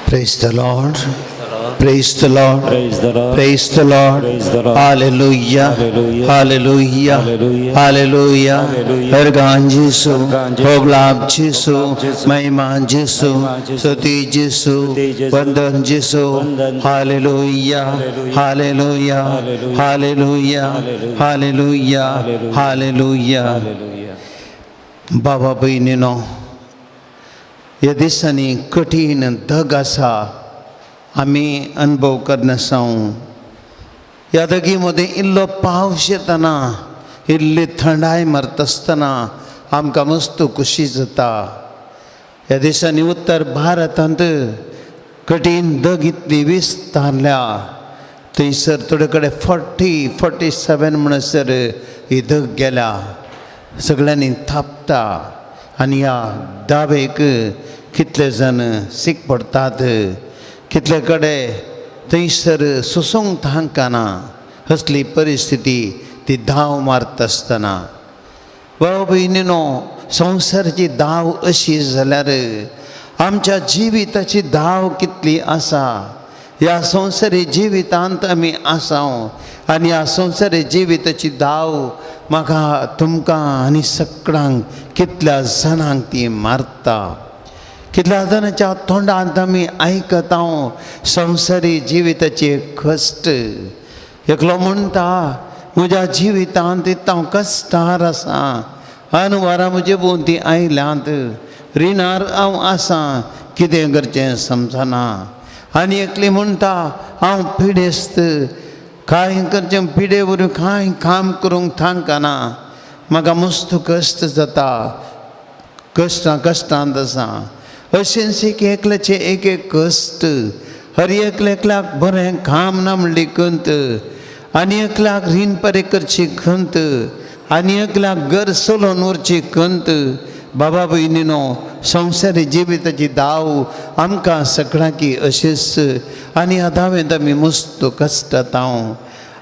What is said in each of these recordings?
Praise the Lord. Praise the Lord. Praise the Lord. Praise the Lord. Praise the Lord. Hallelujah. Hallelujah. Hallelujah. Hallelujah. Hallelujah. Hallelujah. Ergan Jesu. Ergan Jesu. Hoglab Jesu. Hoglab Jesu. Mahima Jesu. Mahima Jesu. स्तुति Jesu. स्तुति Jesu. वंदन Jesu. वंदन Jesu. Hallelujah. Hallelujah. Hallelujah. Hallelujah. Hallelujah. Hallelujah. Hallelujah. Hallelujah. Hallelujah. बाबा बहिणीनो, या दिसांनी कठीण धग आसा आमी अनुभव करनासाव. ह्या दगीमध्ये इल्लो पावस येतना, इल्ली थंडाय मारता आसतना आमकां मस्त खुशी जाता. ह्या दिसांनी उत्तर भारतांत कठीण धग इतली विस्तारल्या. थंयसर थोडे कडेन 47 म्हणसर ही धग गेल्या. सगळ्यांनी थापता आनी ह्या दावेक कितले जण सीक पडटात. कितले कडेन थंयसर सोसूंक थांकाना. असली परिस्थिती ती धांव मारता आसतना. भाव भयणीनो, संवसाराची धांव अशी जाल्यार आमच्या जिविताची धांव कितली आसा. ह्या संवसारी जिवितांत आमी आसाव आनी ह्या संवसारी जिविताची धांव म्हाका तुमकां आनी सगळ्यांक कितल्या जाणांक ती मारता. कितल्या जाणांच्या तोंडांत आमी आयकता संवसारी जिविताचे कश्ट. एकलो म्हणटा म्हज्या जिवितांत इतलो हांव कश्टार आसा. अनवरां म्हजे भोंवती आयल्यांत. रिणार हांव आसा, कितें करचें समजना. आनी एकली म्हणटा हांव पिडेस्त, कांय करचें पिडे वरून कांय काम करूंक थांकाना. म्हाका मस्त कश्ट जाता, कश्टांत आसा. अशेंच एकल्याचे एक कश्ट. हर एकल्याक बरें काम ना म्हणली खंत. आनी एकल्याक रीण परे करची खंत. आनी एकल्याक घर चलोवन व्हरची खंत. बाबा भयणीनो, संवसारी जिविताची धांव आमकां सगळ्यांक अशीच. आनी ह्या धांवेंत आमी मस्त कश्टांत.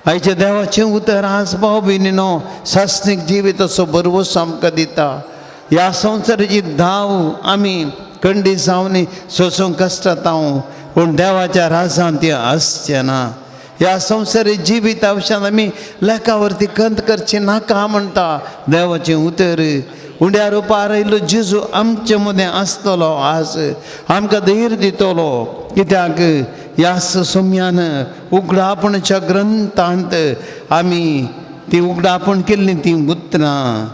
आयच्या देवाचें उतर आज भाव भयणीनो सासणीक जिविताचो भरवोस आमकां दिता. ह्या संवसाराची धांव आमी खंडी जावन सोसूंक कश्टांत. पूण देवाच्या राजांत ती आसचें ना. ह्या संवसारी जिविता विशयान आमी लेखा वरती खंत करची नाका म्हणटा देवाचें उतर. उंड्या रुपार आयिल्लो जेजू आमचे मदें आसतलो. आज आमकां धैर्य दितलो. कित्याक ह्या सोम्यान उगडापणच्या ग्रंथांत आमी ती उगडापण केल्ली ती उतरां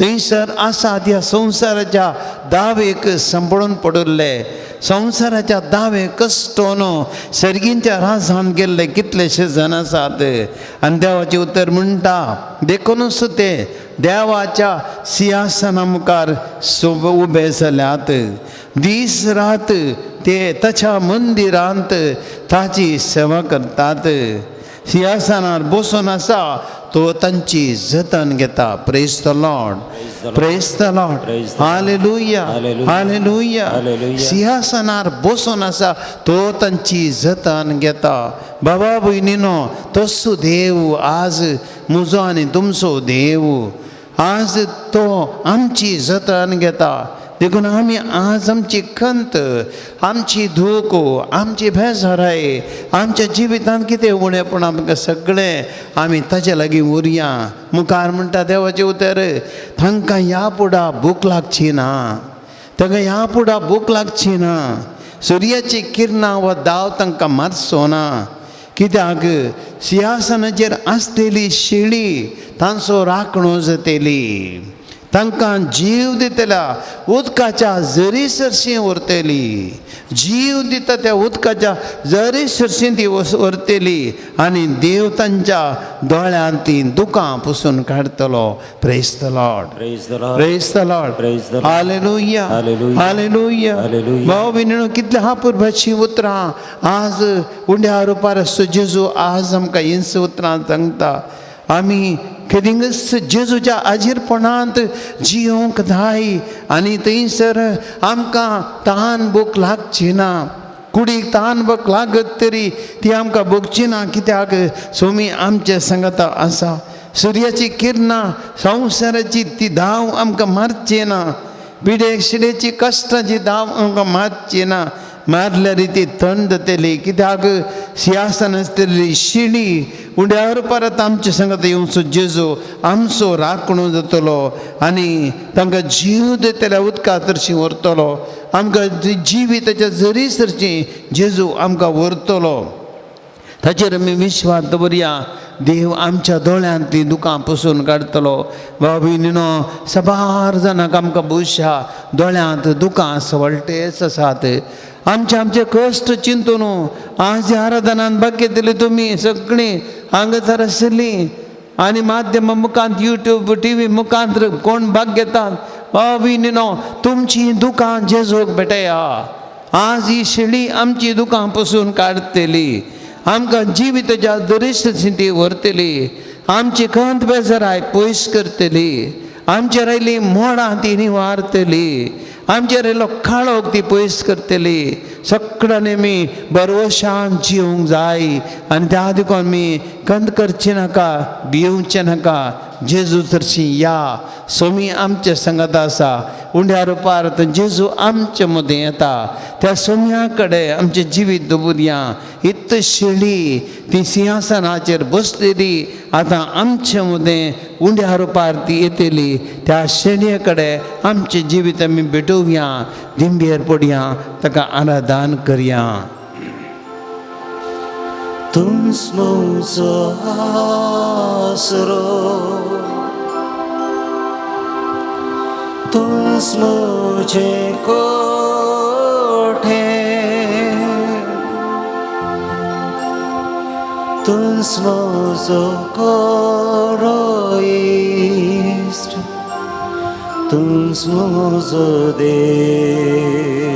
थंयसर आसात. ह्या संवसाराच्या दावेक सांबाळून पडले. संवसाराच्या दावेक कश्टोन सर्गींच्या राजांत गेल्ले कितलेशे जाण आसात. आनी देवाचें उतर म्हणटा देखूनच ते देवाच्या सिंहासना मुखार उबे जाल्यात. दीस रात ते ताच्या मंदिरांत ताची सेवा करतात. सिंहासनार बसून आसा तो तांची जतन घेता. Praise the lord. Praise the lord. Hallelujah. Hallelujah. सिंहासनार बसून आसा तो तांची जतन घेता. बाबा भयणीनो, तसो देव आज म्हजो आनी तुमचो देव. आज तो आमची जतन घेता. देखून आमी आज आमची खंत, आमची दूख, आमची बेजाराय, आमच्या जिवितांत कितें उणेपण आमकां सगळें आमी ताचे लागीं उरया. मुखार म्हणटा देवाचें उतर, तांकां ह्या फुडा भूक लागची ना. तांकां ह्या फुडा भूक लागची ना. सुर्याची किरणां वा दाव तांकां मारचो ना. कित्याक सिंहासनाचेर आसलेली शेळी तांचो राखणो जातली. तांकां जीव दितल्या उदकाच्या झरी सरशी व्हरतली. जीव दिता त्या उदकाच्या झरी सरशी ती व्हरतली. आनी देव तांच्या दोळ्यांतली दुकां पुसून काडटलो. Praise the lord. Praise the lord. Hallelujah. Hallelujah. भाव भयणीनो, कितले अपुर्बाची उतरां आज उंड्या रुपार जेजू आज आमकां हिंस उतरां सांगता. आमी केदिंगच जेजूच्या आजीरपणांत जियोंक जाय. आनी थंयसर आमकां तान भूक लागची ना. कुडीक तान भूक लागत तरी ती आमकां भोगची ना. कित्याक सोमी आमचे संगता आसा. सुर्याची किरणां संवसाराची ती धांव आमकां मारची ना. पिडे शिडेची कश्टाची धांव आमकां मारची ना. मारल्या रिती थंड जातली कित्याक सिंहासन आसतली शिडी उंड्यावर परत आमचे संगत येवचो जेजू आमचो राखणो जातलो आनी तांकां जीव दितल्या उदका तरशी व्हरतलो आमकां जिविताच्या जरीसरची जेजू आमकां व्हरतलो ताचेर आमी विश्वास दवरया देव आमच्या दोळ्यांतली दुकां पुसून काडटलो भाव भयणीनो सबार जाणांक आमकां भुशा दोळ्यांत दुकां सवलटेच आसात आमचे कश्ट चिंतून आज आराधनान भाग घेतली तुमी सगळीं हांगासर आसलीं आनी माध्यमा मुखांत यूट्यूब टीव्ही मुखांत कोण भाग घेतात भाव भयणीनो तुमची दुकां जेजूक भेटया आज ही शिडी आमची दुकां पुसून काडटली आमकां जिविताच्या दरिश्टी व्हरतली आमची खंत बेजाराय पयस करतली आमचेर आयली मोडां ती निवारतली आमचेर आयलो काळोख ती पयस करतली सगळ्यांनी आमी बरवशान जिवंक जाय आनी त्या देखून आमी खंत करची नाका भिवचें नाका जेजू तरशी या सोमी आमच्या संगत आसा उंड्यार पार जेजू आमचे मदें येता त्या सोम्या कडेन आमचें जिवीत दवरया इत्त शिडी ती सिंहासनाचेर बसलेली आतां आमचे मदें उंड्यार पार ती येतली त्या शेणये कडेन आमचें जिवीत आमी भेटोवया दिंबेर पडया ताका आराधन करया तुमच म्हजो आसरो तुमच म्हजें कोठे तुमच म्हजो गरो इश्ट तुमच म्हजो देव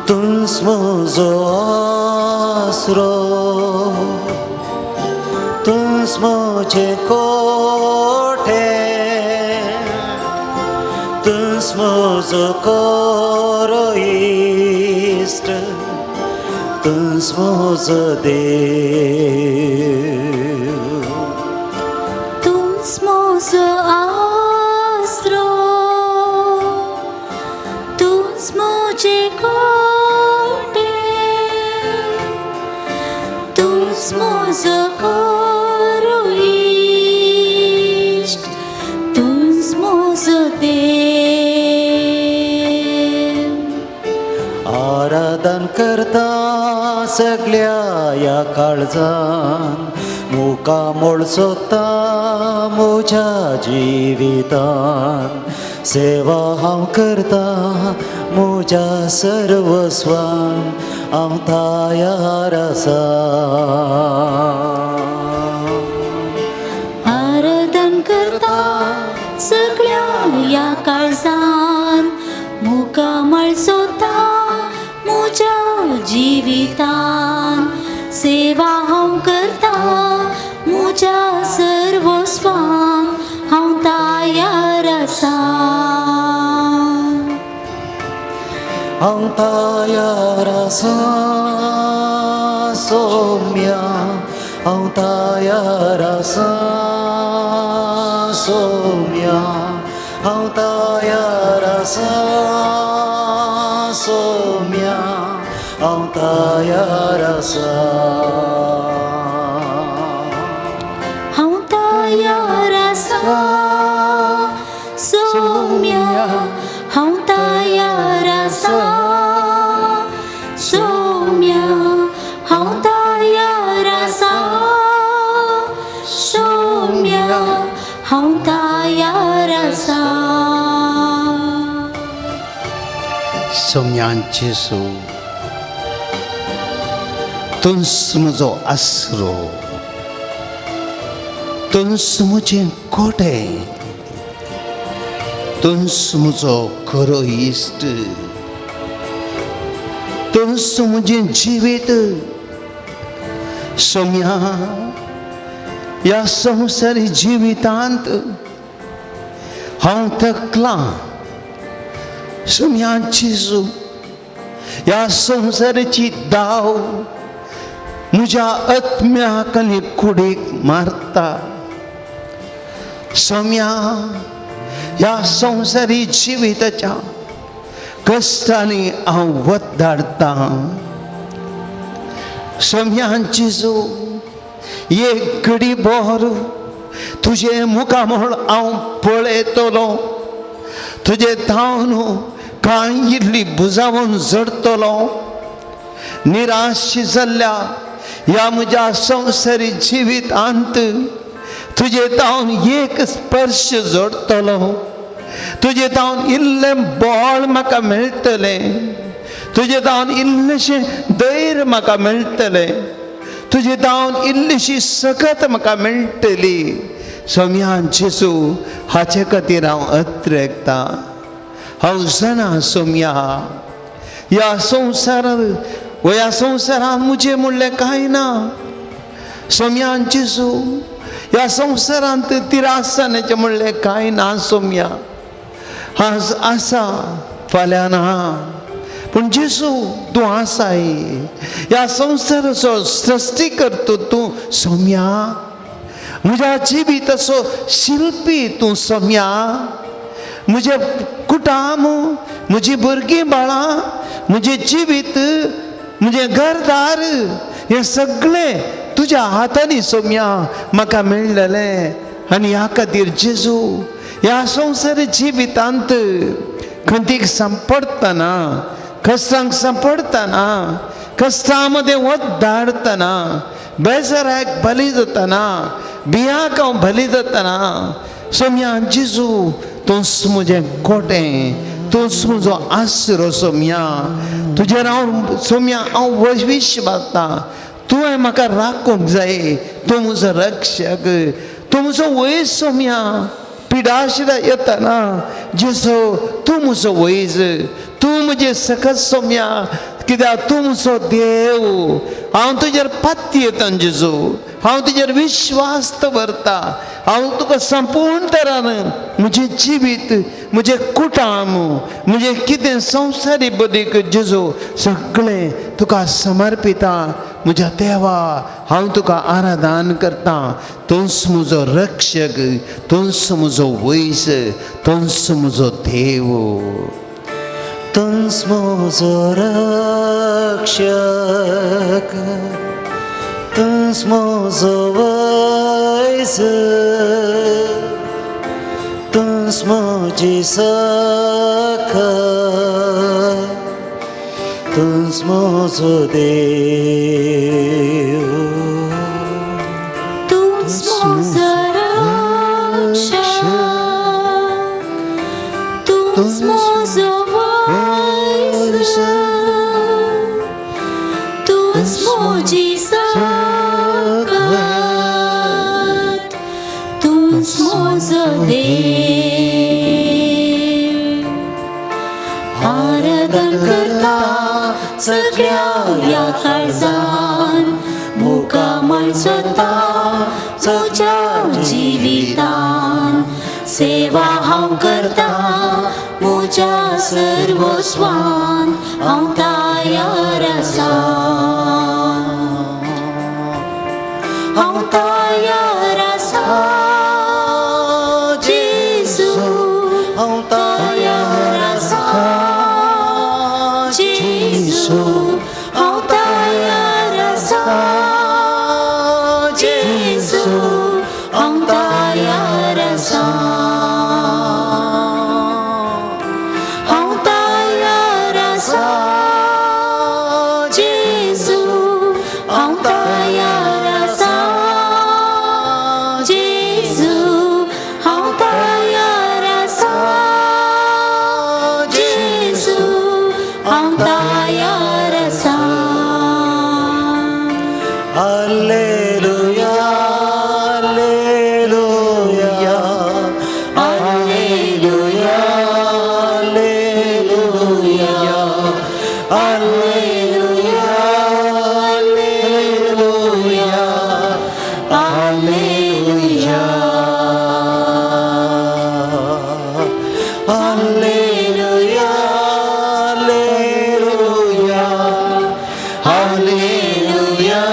तुमच म्हजो आसरो तुमच म्हजें कोठे तुमच म्हजो गरो इश्ट तुमच म्हजो देव तुमच म्हजो आसरो तुमच म्हजें कोठे तुमच म्हजो गरो इश्ट तुमच म्हजो देव आराधन करता सगळ्या या काळजान मुखामोळ सोदता म्हज्या जिवितान सेवा हांव करता म्हज्या सर्वस्वान हांव तयार आसा आराधन करता सगळ्या या काळजान मुखामळ सोदता म्हज्या जिवितान सेवा हांव करता म्हज्या सर्वस्वान हांव तयार आसा हांव तयार आसा सोम्या हांव तयार आसा सोम्या हांव तयार आसा सोम्या हांव तयार आसा हांव तयार आसा सोम्या हांव तयार आसा सोम्या हांव तयार आसा सोम्या हांव तयार आसा सोम्यांचे सो तुंस म्हजो आसरो तुंस म्हजें कोठें तुंस म्हजो खरो इश्ट तुंस म्हजें जिवीत सोम्या ह्या संवसारी जिवितांत हांव थकलां सोम्यांची ह्या संवसाराची दाव म्हज्या आत्म्याकली कुडीक मारता. सौम्या, ह्या संवसारी जिविताच्या कश्टांनी हांव वताडता. सौम्या जेजू, एक घडी भर तुझे मुखामोळ हांव पळयतलो. तुझे धांवन कांय इल्ली बुजावून झडतलो. निराश जाल्ल्या ह्या म्हज्या संवसारी जिवितांत तुझे धांवन एक स्पर्श जोडतलो. तुझे धांवन इल्लें बळ म्हाका मेळटलें. तुझे धांवन इल्लेशें धैर्य म्हाका मेळटलें. तुझे धांवन इल्लीशी सकत म्हाका मेळटली. सौम्या जेजू, हाचे खातीर हांव अत्रेकता. हांव जाणा सौम्या, ह्या संवसारांत म्हजें म्हणलें कांय ना. सौम्या जेजू, ह्या संवसारांत तिरासानाचें म्हणलें कांय ना. सौम्या, आज आसा, फाल्यां ना, पूण जेजू तूं आसाय. ह्या संवसाराचो सृश्टी करतो तूं सौम्या. म्हज्या जिविताचो शिल्पी तूं सौम्या. म्हजें कुटाम, म्हजीं भुरगीं बाळां, म्हजें जिवीत, म्हजें घरदार, हें सगळें तुज्या हातांनी सौम्या म्हाका मेळलेलें. आनी ह्या खातीर जेजू, ह्या संवसारी जिवितांत खंतीक सांपडतना, कश्टांक सांपडतना, कश्टां मदें वताडतना, बेजाराक बली जातना, भियाक हांव बली जातना, सौम्या जेजू तूंच म्हजें गोटें, तूंच म्हजो आसरो. सौम्या, तुजेर हांव सौम्या हांव विश्वासता. तुवें म्हाका राखूंक जाय. तूं म्हजो रक्षक, तूं म्हजो वैज. सौम्या, पिडाशिरा येतना जेजू तूं म्हजो वैज, तूं म्हजें सकत. सौम्या, कित्याक तूं म्हजो देव. हांव तुजेर पाती येता जेजू. हांव तुजेर विश्वास दवरता. हांव तुका संपूर्ण तरान म्हजें जिवीत, म्हजें कुटाम, म्हजें कितें संवसारी बदीक जेजू सगळें तुका समर्पिता. म्हज्या देवा, हांव तुका आराधन करता. तूंच म्हजो रक्षक, तूंच म्हजो वैस, तूंच म्हजो देव. तूंच म्हजो रक्षक, तूंच म्हजो वैस, तूंच म्हजी सकत, तूंच म्हजो देव. तूंच म्हजो रक्षक, तूंच म्हजो वैस, तूंच म्हजी सकत, तूंच म्हजो देव. आराधन करता सगळ्या ह्या काळजान, मुखामळ स्वता तुज्या जिवितान. सेवा हांव करता म्हज्या सर्वस्वान, हांव तयार आसा. हांव तयार आसा जेजू, हांव तयार आसा जेजू, हांव तयार आसा जेजू, हांव तयार आसा. हांव तयार आसा जेजू, हांव तयार आसा जेजू, हांव तयार आसा जेजू, हांव तयार आसा. Hallelujah, hallelujah, hallelujah, hallelujah, hallelujah, hallelujah, hallelujah, hallelujah, hallelujah, hallelujah.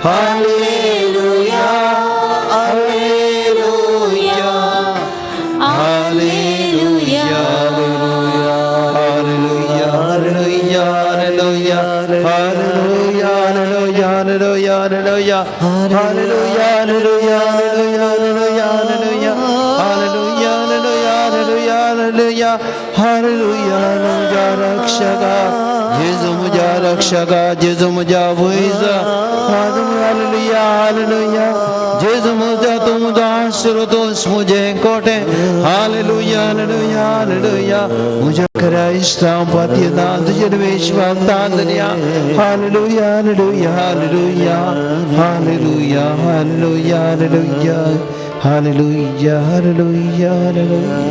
Hallelujah hallelujah hallelujah Hallelujah, hallelujah, hallelujah, hallelujah, hallelujah, hallelujah, hallelujah, hallelujah, hallelujah, hallelujah, hallelujah, hallelujah, hallelujah, hallelujah, hallelujah, hallelujah, Rakshaka जेजू मुझा रक्षका जेजू मुझा वैजा हालेलुया हालेलुया जेजू मुझा तू मुझा आशीर्वाद मुझे कोटे हालेलुया हालेलुया हालेलुया मुझे Christa patiyada tujirveshwa tandriya hallelujah hallelujah hallelujah hallelujah hallelujah hallelujah hallelujah hallelujah hallelujah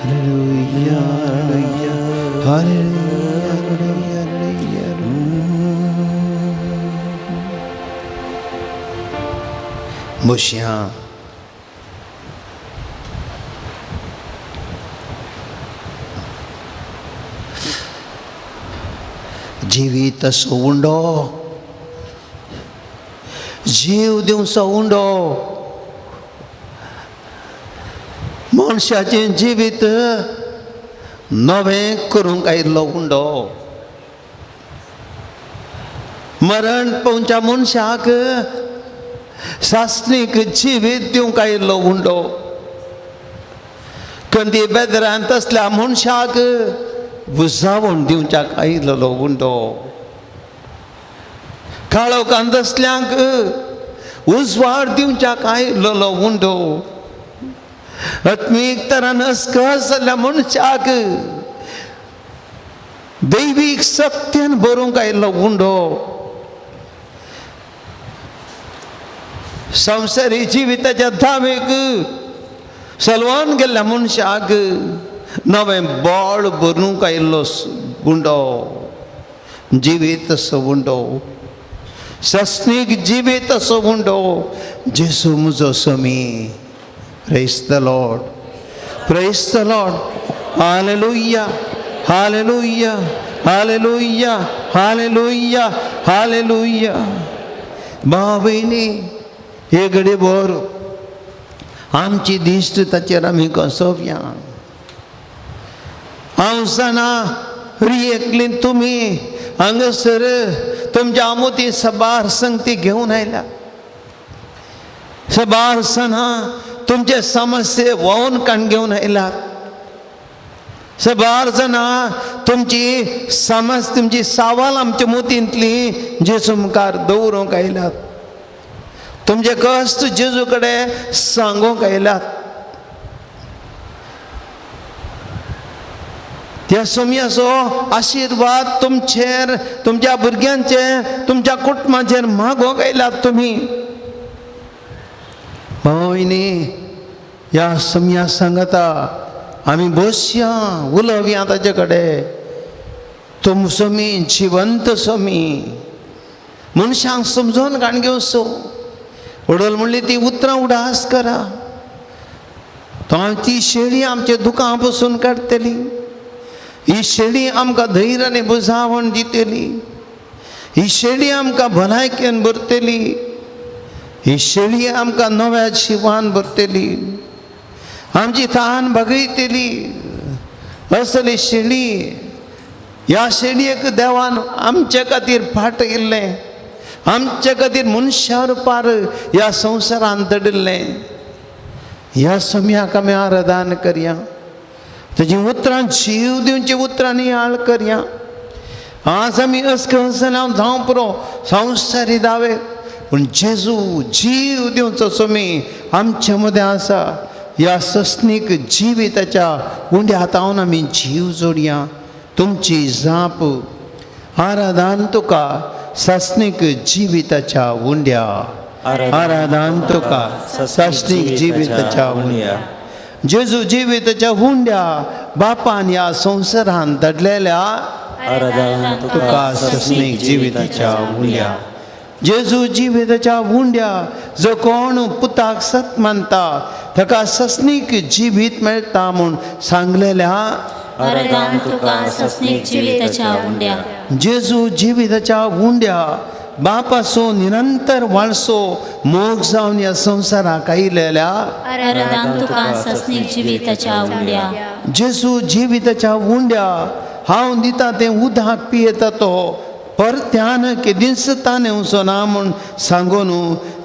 hallelujah hallelujah hallelujah मुशिया जिवीत असो उंडो जीव दिवचो उंडो मनशाचें जिवीत नवें करूंक आयिल्लो उंडो मरण पावच्या मनशाक शास्त्रीक जिवीत दिवंक आयिल्लो उंडो कंदी बेदरांत असल्या मनशाक बुजावण दिवच्याक आयिल्लो उंडो काळोखांत असल्यांक उजवाड दिवच्याक आयिल्लो उंडो आत्मीक तरान अस्कस जाल्ल्या मनशाक दैवीक सत्यान बरोवंक आयिल्लो उंडो संवसारी जिविताच्या धावेक सलवान गेल्ल्या मनशाक नवें बळ भरूंक आयिल्लो उंडो जिवीत असो उंडो सस्नीक जिवीत असो उंडो जेसू म्हजो समी praise the lord praise the lord hallelujah hallelujah hallelujah hallelujah hallelujah भावयनी हे घडये भर आमची दिश्ट ताचेर आमी कसोवया हांव जाणा रियेकलीन तुमी हांगासर तुमच्या मोती सबार संगती घेवन आयल्या सबार सणा तुमचे समस्ये व्हांवन काण घेवन आयल्यात सबार जाणा तुमची समज तुमची सावाल आमच्या मोतींतली जेजू मुखार दवरूंक आयल्यात तुमचे कश्ट जेजू कडेन सांगूंक आयल्यात त्या सोमयाचो आशिर्वाद तुमचेर तुमच्या भुरग्यांचेर तुमच्या कुटुंबाचेर मागोवंक आयल्यात तुमी भयणी ह्या सोमया सांगता आमी बसया उलोवया ताचे कडेन तुम सोमी जिवंत सोमी मनशांक समजोवन घाण घेवचो उडल म्हणली ती उतरां उडास करा तो ती शेळी आमच्या दुखां पसून काडटली ही शेळी आमकां धैर्याने बुजावण दितली ही शेळी आमकां भलायकेन भरतली ही शेळी आमकां नव्या जिवान भरतली आमची तहान भागयतली असली शेळी ह्या शेळयेक देवान आमचे खातीर फाटयिल्लें आमचे खातीर मनशा रुपार ह्या संवसारांत दडिल्लें ह्या सोमयाक आमी आराधन करया तेजी उतरां जीव दिवची उतरां नियाळ करया आज आमी अस्कस जाल्यार धांवपुरो संवसारी दावे पूण जेजू जीव दिवचो सोमी आमचे मदें आसा ह्या सस्नीक जिविताच्या उंड्या हातावन आमी जीव जोडया तुमची जाप आराधन तुका सस्नीक जिविताच्या उंड्या आराधन तुका सस्नीक जिविताच्या उंड्या जेजू जिविताच्या हुंड्या बापान ह्या संवसारांत दडलेल्या आराधन तुका सस्नीक जिविताच्या उंड्या जेजू जिविताच्या उंड्या जो कोण पुताक सत मानता ताका सस्नीक जिवीत मेळटा म्हूण सांगलेल्या आराधन तुका सस्नीक जिविताच्या उंड्या जेजू जिविताच्या उंड्या बापासो निरंतर वाळसो मोग जावन ह्या संवसाराक आयिल्ल्या अरदान तुका सस्नीक जिविताच्या उंड्या जेजू जिविताच्या उंड्या हांव दिता तें उदक पियेता तो परत्यान केदींच ताणें वचना म्हूण सांगून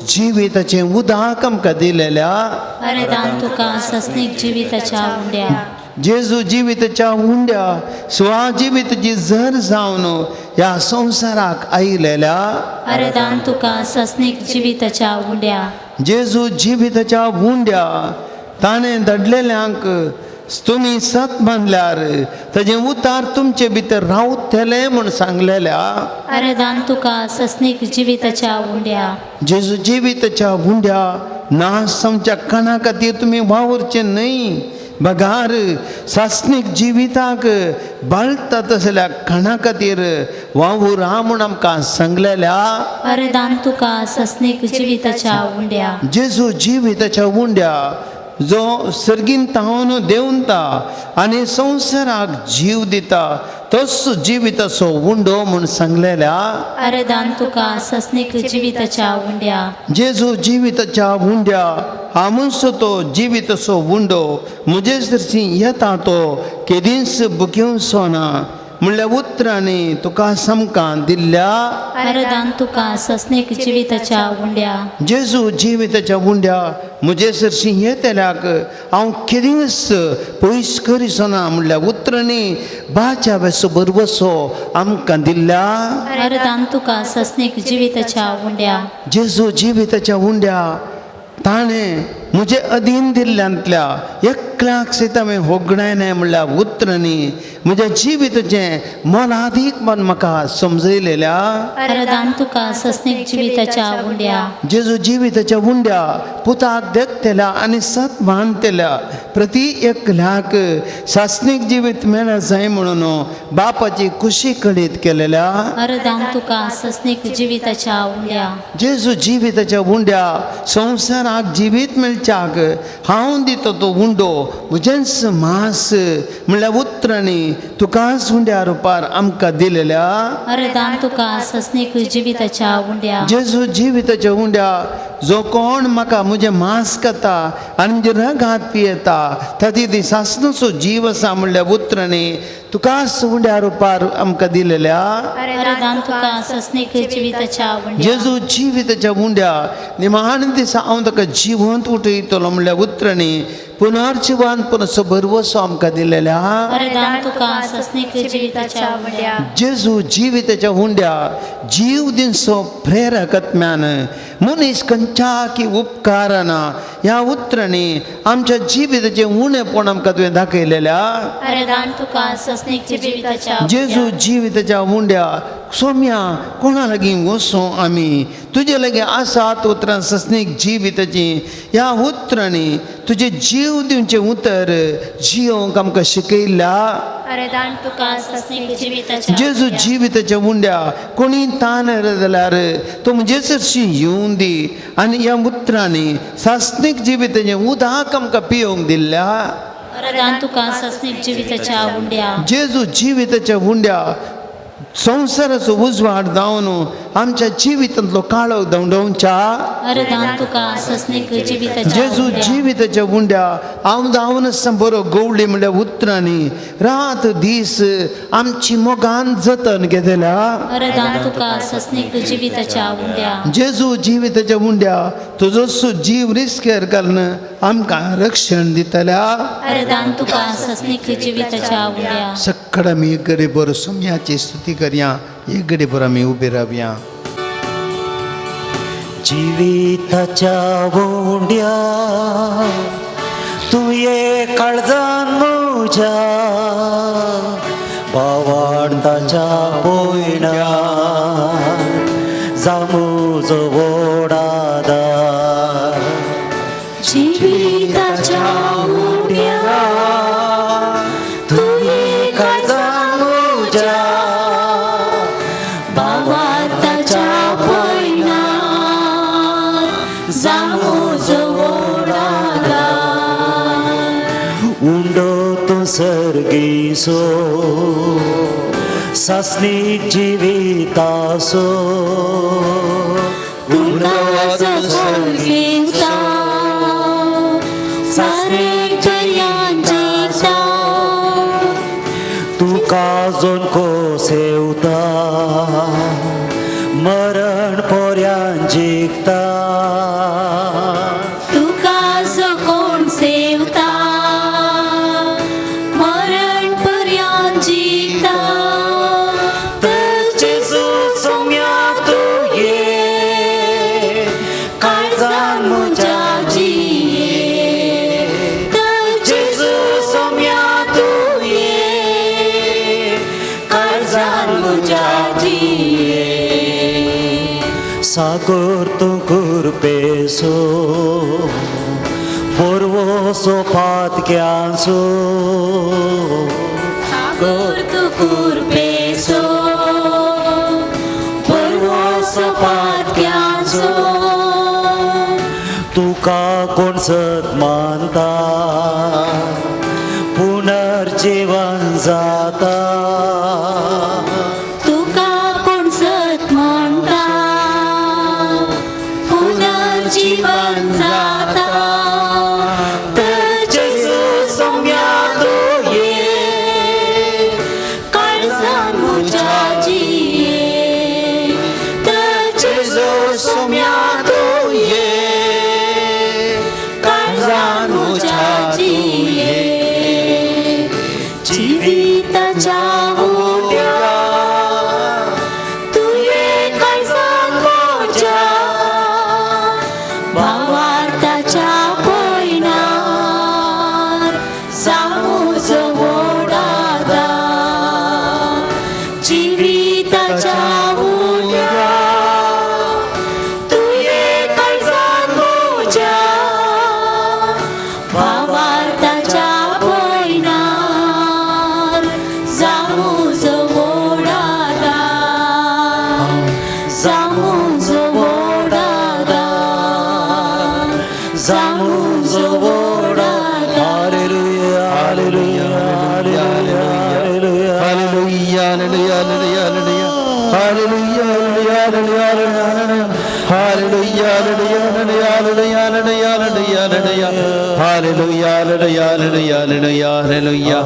जिविताचें उदक आमकां दिलेल्या अरदान तुका सस्नीक जिविताच्या उंड्या जेजू जिविताच्या उंड्या स्वा जिविताची झर जावन ह्या संवसाराक आयिल्ल्या अरदान तुका सस्नीक जिविताच्या उंड्या जेजू जिविताच्या उंड्या ताणें दडलेल्यांक तुमी सत मानल्यार ताजें उतार तुमचे भितर रावतलें म्हूण सांगलेल्या अरदान तुका सस्नीक जिविताच्या उंड्या जेजू जिविताच्या उंड्या नाश जावच्या कणा खातीर तुमी वावरचे न्हय बगार सासनीक जिविताक बाळटा तसल्या कणा खातीर वावुरा म्हूण आमकां सांगलेल्या अरदान तुका सस्नीक जिविताच्या उंड्या जेजू जिविताच्या उंड्या जो सर्गीन तावन देंवता आनी संवसाराक जीव दिता तोच जिविताचो उंडो म्हूण सांगलेल्या अरदान तुका सस्नीक जिविताच्या उंड्या जेजू जिविताच्या उंड्या आमुसो तो जिविताचो उंडो म्हजे सरशी येता तो केदींच बुकिवचो ना म्हणल्यार उतरांनी तुका समकां दिल्ल्या अरदान तुका सस्नीक जिविताच्या उंड्या जेजू जिविताच्या उंड्या म्हजे सरशी येतल्याक हांव केदींच पयस करिचो ना म्हणल्यार उतरांनी बाच्या बेसो बरवसो आमकां दिल्ल्या अरदान तुका सस्नीक जिविताच्या उंड्या जेजू जिविताच्या उंड्या ताणें म्हजे अधीन दिल्ल्यांतल्या एकल्याक सयत हांवें होगणायलें म्हणल्यार उतरांनी म्हज्या जिविताचें मोलादीक मन म्हाका समजयलेल्या अरदान तुका सस्नीक जिविताच्या उंड्या जेजू जिविताच्या उंड्या पुताक देगतेल्या आनी सत मानतेल्या प्रती एकल्याक सासनीक जिवीत मेळ्ळें जाय म्हणून बापाची खुशी कळीत केलेल्या अरदान तुका सस्नीक जिविताच्या उंड्या जेजू जिविताच्या उंड्या संवसाराक जिवीत मेळच्याक हांव दितो तो उंडो म्हजेंच मास म्हणल्यार उतरांनी तुकाच उंड्या रुपार आमकां दिलेल्या अरदान तुका सस्नीक जिविताच्या उंड्या जेजू जिविताच्या उंड्या जो कोण म्हाका म्हजें मांस खाता आनी म्हजे रगात पियेता ताची ती सासणाचो जीव आसा म्हणल्यार उतरांनी तुकाच उंड्या रुपार आमकां दिलेल्या अरदान तुका सस्नीक जिविताच्या उंड्या जेजू जिविताच्या उंड्या निमाण दिसा हांव ताका जिवंत उठयतलो म्हणल्यार उतरांनी पुनर्जिवानपणाचो भरवसो आमकां दिलेल्या अरदान तुका सस्नीक जिविताच्या उंड्या जेजू जिविताच्या उंड्या जीव दिनसो प्रेरकत्म्यान मनीस खंयच्याकी उपकाराना ह्या उतरांनी आमच्या जिविताचें उणेपण आमकां तुवें दाखयलेल्या अरदान तुका सस्नीक जिविताच्या जेजू जिविताच्या उंड्या सोम्या कोणा लागीं वचूं आमी तुजे लागीं आसात उतरां सस्नीक जिविताची ह्या उतरांनी तुजे जीव दिवचें उतर जियोंक आमकां शिकयल्या अरदान तुका सस्नीक जिविताच्या जेजू जिविताच्या उंड्या कोणी ताण जाल्यार तो म्हणजे चडशी येवन दी आनी ह्या उतरांनी सासनीक जिविताचें उदक आमकां पियोंक दिल्ल्या अरदान तुका सस्नीक जिविताच्या उंड्या जेजू जिविताच्या उंड्या संवसाराचो उजवाड जावन आमच्या जिवितांतलो काळोख धवडोवच्या अरदान तुका सस्नीक जिविताच्या जेजू उंड्या जिविताच्या उंड्या हांव जावन आसा बरो गवळी म्हणल्यार उतरांनी रात दीस आमची मोगान जतन घेतल्या अरदान तुका सस्नीक जिविताच्या उंड्या जेजू जिविताच्या उंड्या तुजो जीव रिस्केर घालून आमकां रक्षण दितल्या अरदान तुका सस्नीक जिविताच्या उंड्या सक्कड आमी एक घडी बरो सोम्याची स्तुती करया एक घडी बरो आमी उबे रावया जिविताच्या वोंड्या तुये काळजान म्हज्या भावांडाच्या भयण्या जामुजो वोडादा जिविताच्या उंड्या तुये काळजान म्हज्या भावाताच्या भयण्या जामुजो वोडादा उंडो तो सर्गीसो सासनीक जिवितासो तुका सर्गेचा सारे पर्यांचीचा तुका जोन को सेवता मरण पर्यंत जिंकता तुका जो कोण सेवता मरण पर्यंत जिंकता तर जेजू सोम्या तू ये काळजान म्हज्या जिये तर जेजू सोम्या तू ये काळजान म्हज्या जिये सागर तू कुरपेसो पोरवोसो पातक्यांसो सागर तू कुरपेसो परवोसो पातक्यांचो तुका कोण सत मानता पुनर्जीवन जाता तुका कोण सत म्हणटा पुनर्जीवन जाता तर जेजू सोम्या तू ये काळजान म्हज्या जिये तर जेजू सोम्या तू ये काळजान म्हज्या जिये जिविताच्या उद्या तुये काळजान म्हज्या भावार्थाच्या पयणार जावूं जवळादा जिविताच्या उद्या तुये काळजान म्हज्या भावार्थाच्या पयणार जावूं जवळादा जावूं जवळादा जावूं जवळादा hallelujah hallelujah hallelujah hallelujah hallelujah hallelujah hallelujah hallelujah hallelujah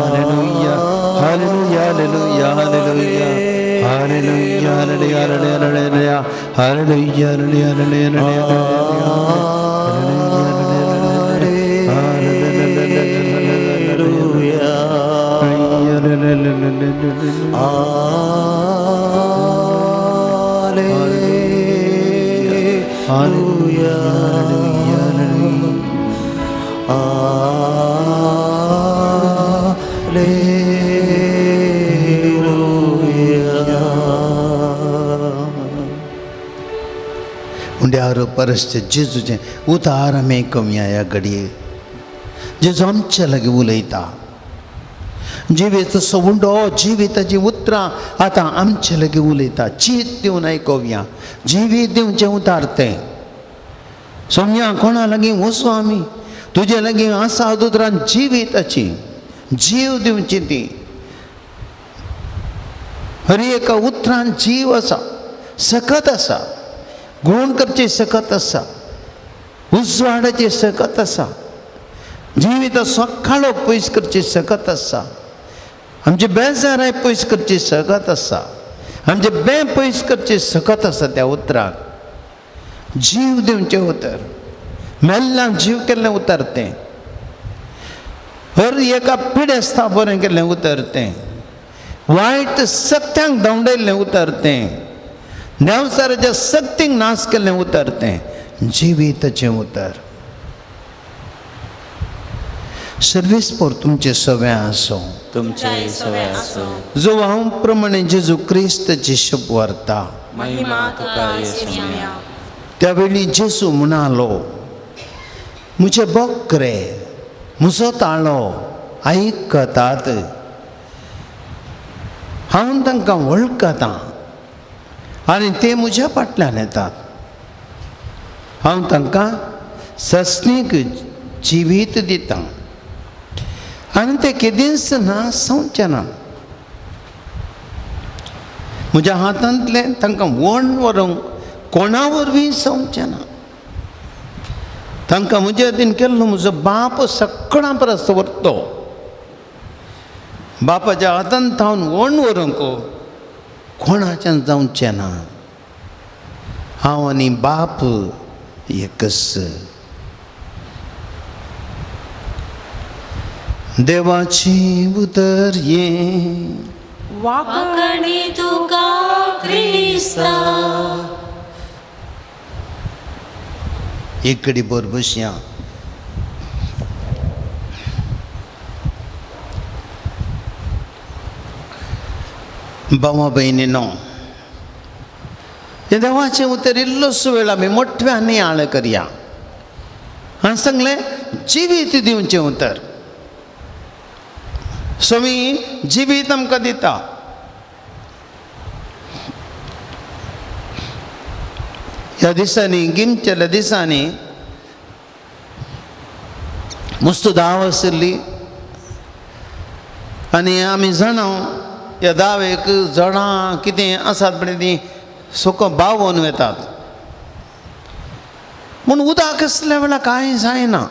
hallelujah hallelujah hallelujah उंड्यार परसचे जेजूचे उतार आमी कमी ह्या घडये जेजू आमचे लागीं उलयता जिवेचो सवुंडो जिविताची उतरां आतां आमचे लागीं उलयता चीत दिवन आयकोवया जिवीत दिवचें उतार तें सोम्या कोणा लागीं वचूं आमी तुजे लागीं आसा दोतोरान जिविताची जीव दिवची ती हर एका उतरान जीव आसा सकत आसा गुण करचे सकत आसा उजवाडाचे सकत आसा जिवित सकाळो पयस करचे सकत आसा आमचे बेजाराय पयस करचे सकत आसा आमचे बे पयस करचे सकत आसा त्या उतराक जीव दिवचे उतर मेल्ल्यांक जीव केल्लें उतर तें हर एका पिडेस्ता बरें केल्लें उतर तें वायट सत्यांक दवडयल्लें उतर तें देवसाराच्या सक्तीक नाश केल्लें उतर तें जिविताचें उतर सर्वीस पोर तुमचे सवे आसूं तुमचे सवे आसूं जो हांव प्रमाणे जेजू क्रिस्ताची शप व्हरता महिमा तुका येसुया त्या वेळी जेजू म्हणालो मुझे बोकरे म्हजो ताळो आयकतात हांव तांकां वळखतां आनी ते म्हज्या फाटल्यान येतात हांव तांकां सस्नीक जिवीत दितां आनी ते केदींच नासवचे ना म्हज्या हातांतले तांकां वण व्हरूंक कोणा वरवीं जावचें ना तांकां म्हजे हातीन केल्लो म्हजो बाप सगळ्यां परस व्हरतो बापाच्या हातान थावन वण व्हरूंक कोणाच्यान जावचें ना हांव आनी बाप एकच देवाची उतर ये वाकणी तुका क्रिस्ता एक कडी बर बसया भावा बहिणीनो हे देवाचें उतर इल्लोसो वेळ आमी मोठ्यान नियाळ करया हांवें सांगलें जिवीत दिवचें उतर स्वामी जिवीत आमकां दिता ह्या दिसांनी गिमचेल्या दिसांनी मस्त दाव आशिल्ली आनी आमी जाणा ह्या दावेक झाडां कितें आसात पण तीं सोको बावोन वेतात म्हूण उदक असल्या वेळा कांय जायना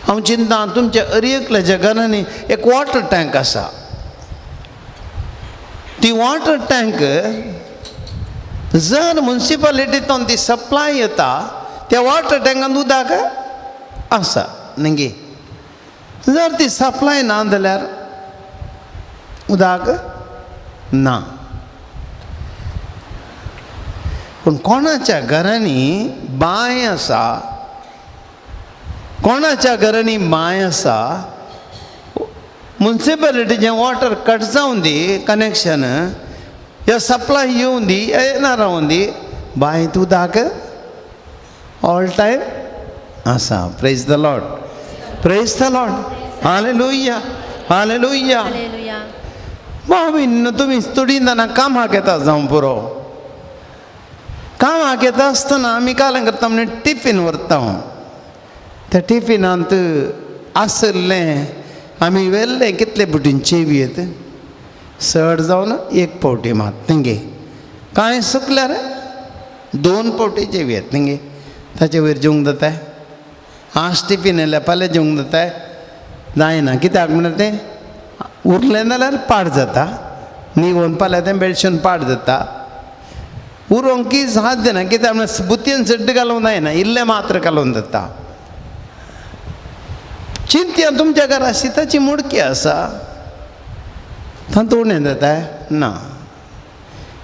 हांव चिंता तुमच्या अरियकल्याच्या घरांनी एक वॉटर टँक आसा ती वॉटर टँक जर मुन्सिपालिटींतून ती सप्लाय येता त्या वॉटर टँकांत उदक आसा न्ही जर ती सप्लाय ना जाल्यार उदक ना पूण कोणाच्या घरांनी बांय आसा कोणाच्या घरांनी बांय आसा मुन्सिपालिटीचें वॉटर कट जावन दी कनेक्शन या सप्लाय येवन दी येना रावून दी बांयत उदक ऑल टायम आसा praise the lord hallelujah hallelujah भावीन तुमी स्टुडिंताना कामाक येता जावं पुरो कामाक येता आसतना आमी कालें करता म्हणजे टिफीन व्हरता त्या टिफिनांत आसल्लें आमी व्हेल्लें कितले पुटीन चेवयेत चड जावन एक पावटी मात तेंगे कांय सुकल्यार 2 पावटी चेवयेत तेंगे ताचे वयर जेवंक जाताय आज टिफीन येयल्यार फाल्यां जेवंक जाताय जायना कित्याक म्हणल्यार तें उरलें जाल्यार पाड जाता निवोवन फाल्यां तें बेळशेवन पाड जाता उरोवंक की साध्य ना कित्याक म्हळ्यार बुतयेन सड्ड घालूंक जायना इल्लें मात्र घालून जाता चिंत्या तुमच्या घरा शिताची मुडकी आसा तातूंत उणें जाताय ना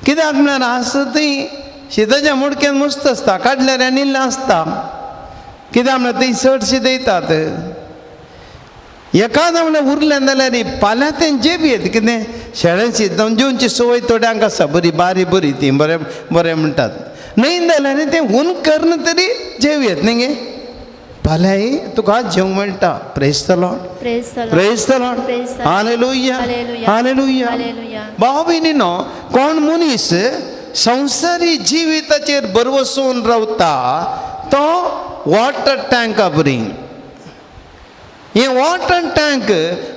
कित्याक म्हळ्यार आसा थंय शिताच्या मुडक्यान मस्त आसता काडल्यार आनिल्लें आसता कित्याक म्हळ्यार थंय चडशे दितात एकाद म्हणल्यार उरलें जाल्यार फाल्यां तें जेबयेत कितें शेळें शीत जावन जेवची संवय थोड्यांक आसा बरी बारी बरी ती बरें बरें म्हणटात न्हय जाल्यार तें हून करना तरी जेवयेत न्ही गे फाल्यां तुका जेवंक मेळटा praise the lord hallelujah hallelujah भाव भयणीनो कोण मनीस संवसारी जिविताचेर भरवसून रावता तो वॉटर टँका बरी हे वॉटर टँक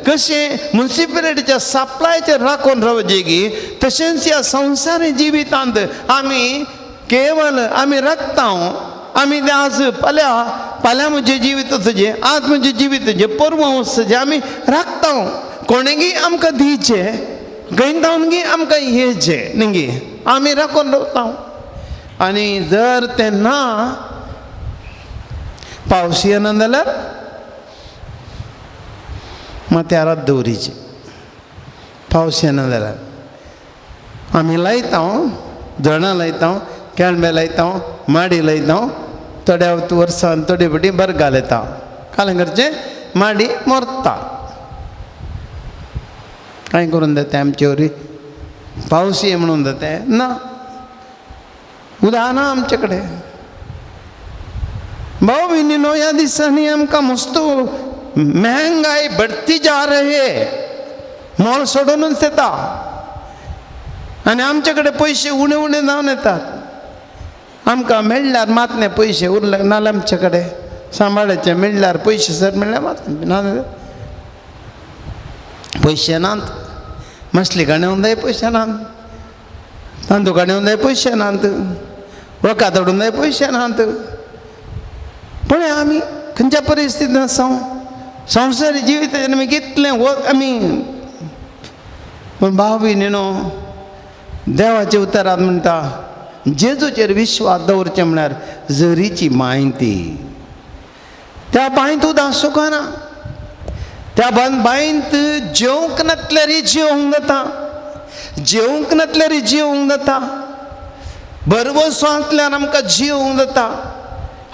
कशें मुन्सिपालिटीच्या सप्लायचेर राखून रावचे तशेंच ह्या संवसारी जिवितांत आमी केवल आमी राखता आमी तें आज फाल्यां म्हजें जिविताचें आज म्हजें जिविताचें परवां वचचें आमी राखता कोणेंय आमकां दिवचें गैंदावनगी आमकां येचें न्ही आमी राखून रावता आनी जर तें ना पावस येना जाल्यार माथ्यारात दवरीचें पावस येना जाल्यार आमी लायता झाडां लायता केळमे लायता माडी लायता थोड्या वर्सान थोडी फाटी बरें घालयता कालें करचें माडी मरता कांय करून जाता आमचे वरी पावस ये म्हणून जाता ना उदक ना आमचे कडेन भाव भयणीनो ह्या दिसांनी आमकां मस्त महंगाई बढ़ती जा रही है मोल सोडूनच येता आनी आमचे कडेन पयशे उणे उणे जावन येतात आमकां मेळ्ळ्यार मातने पयशे उरले नाल्यार आमचे कडेन सांबाळाचे मेळ्ळ्यार पयशे सर मेळ्ळ्यार मात ना पयशे नात मसली गाणेवंक जाय पयशे नात तांदूळ काडून जाय पयशे नात, वखा तोडून जाय पयशे नात. पण आमी खंयच्या परिस्थितीन आसा, संवसारी जिविताचेर आमी कितलें आमी. पूण भाव भयणीनो, देवाचे उतरांत म्हणटा जेजूचेर विश्वास दवरचें म्हळ्यार झरीची मांय ती. त्या बांयत उदक सुकना, त्या बांयत जेवंक नातल्यारय जेवंक जाता, जेवंक नातल्यारय जेवंक जाता, बरवसो आसल्यार आमकां जेवंक जाता,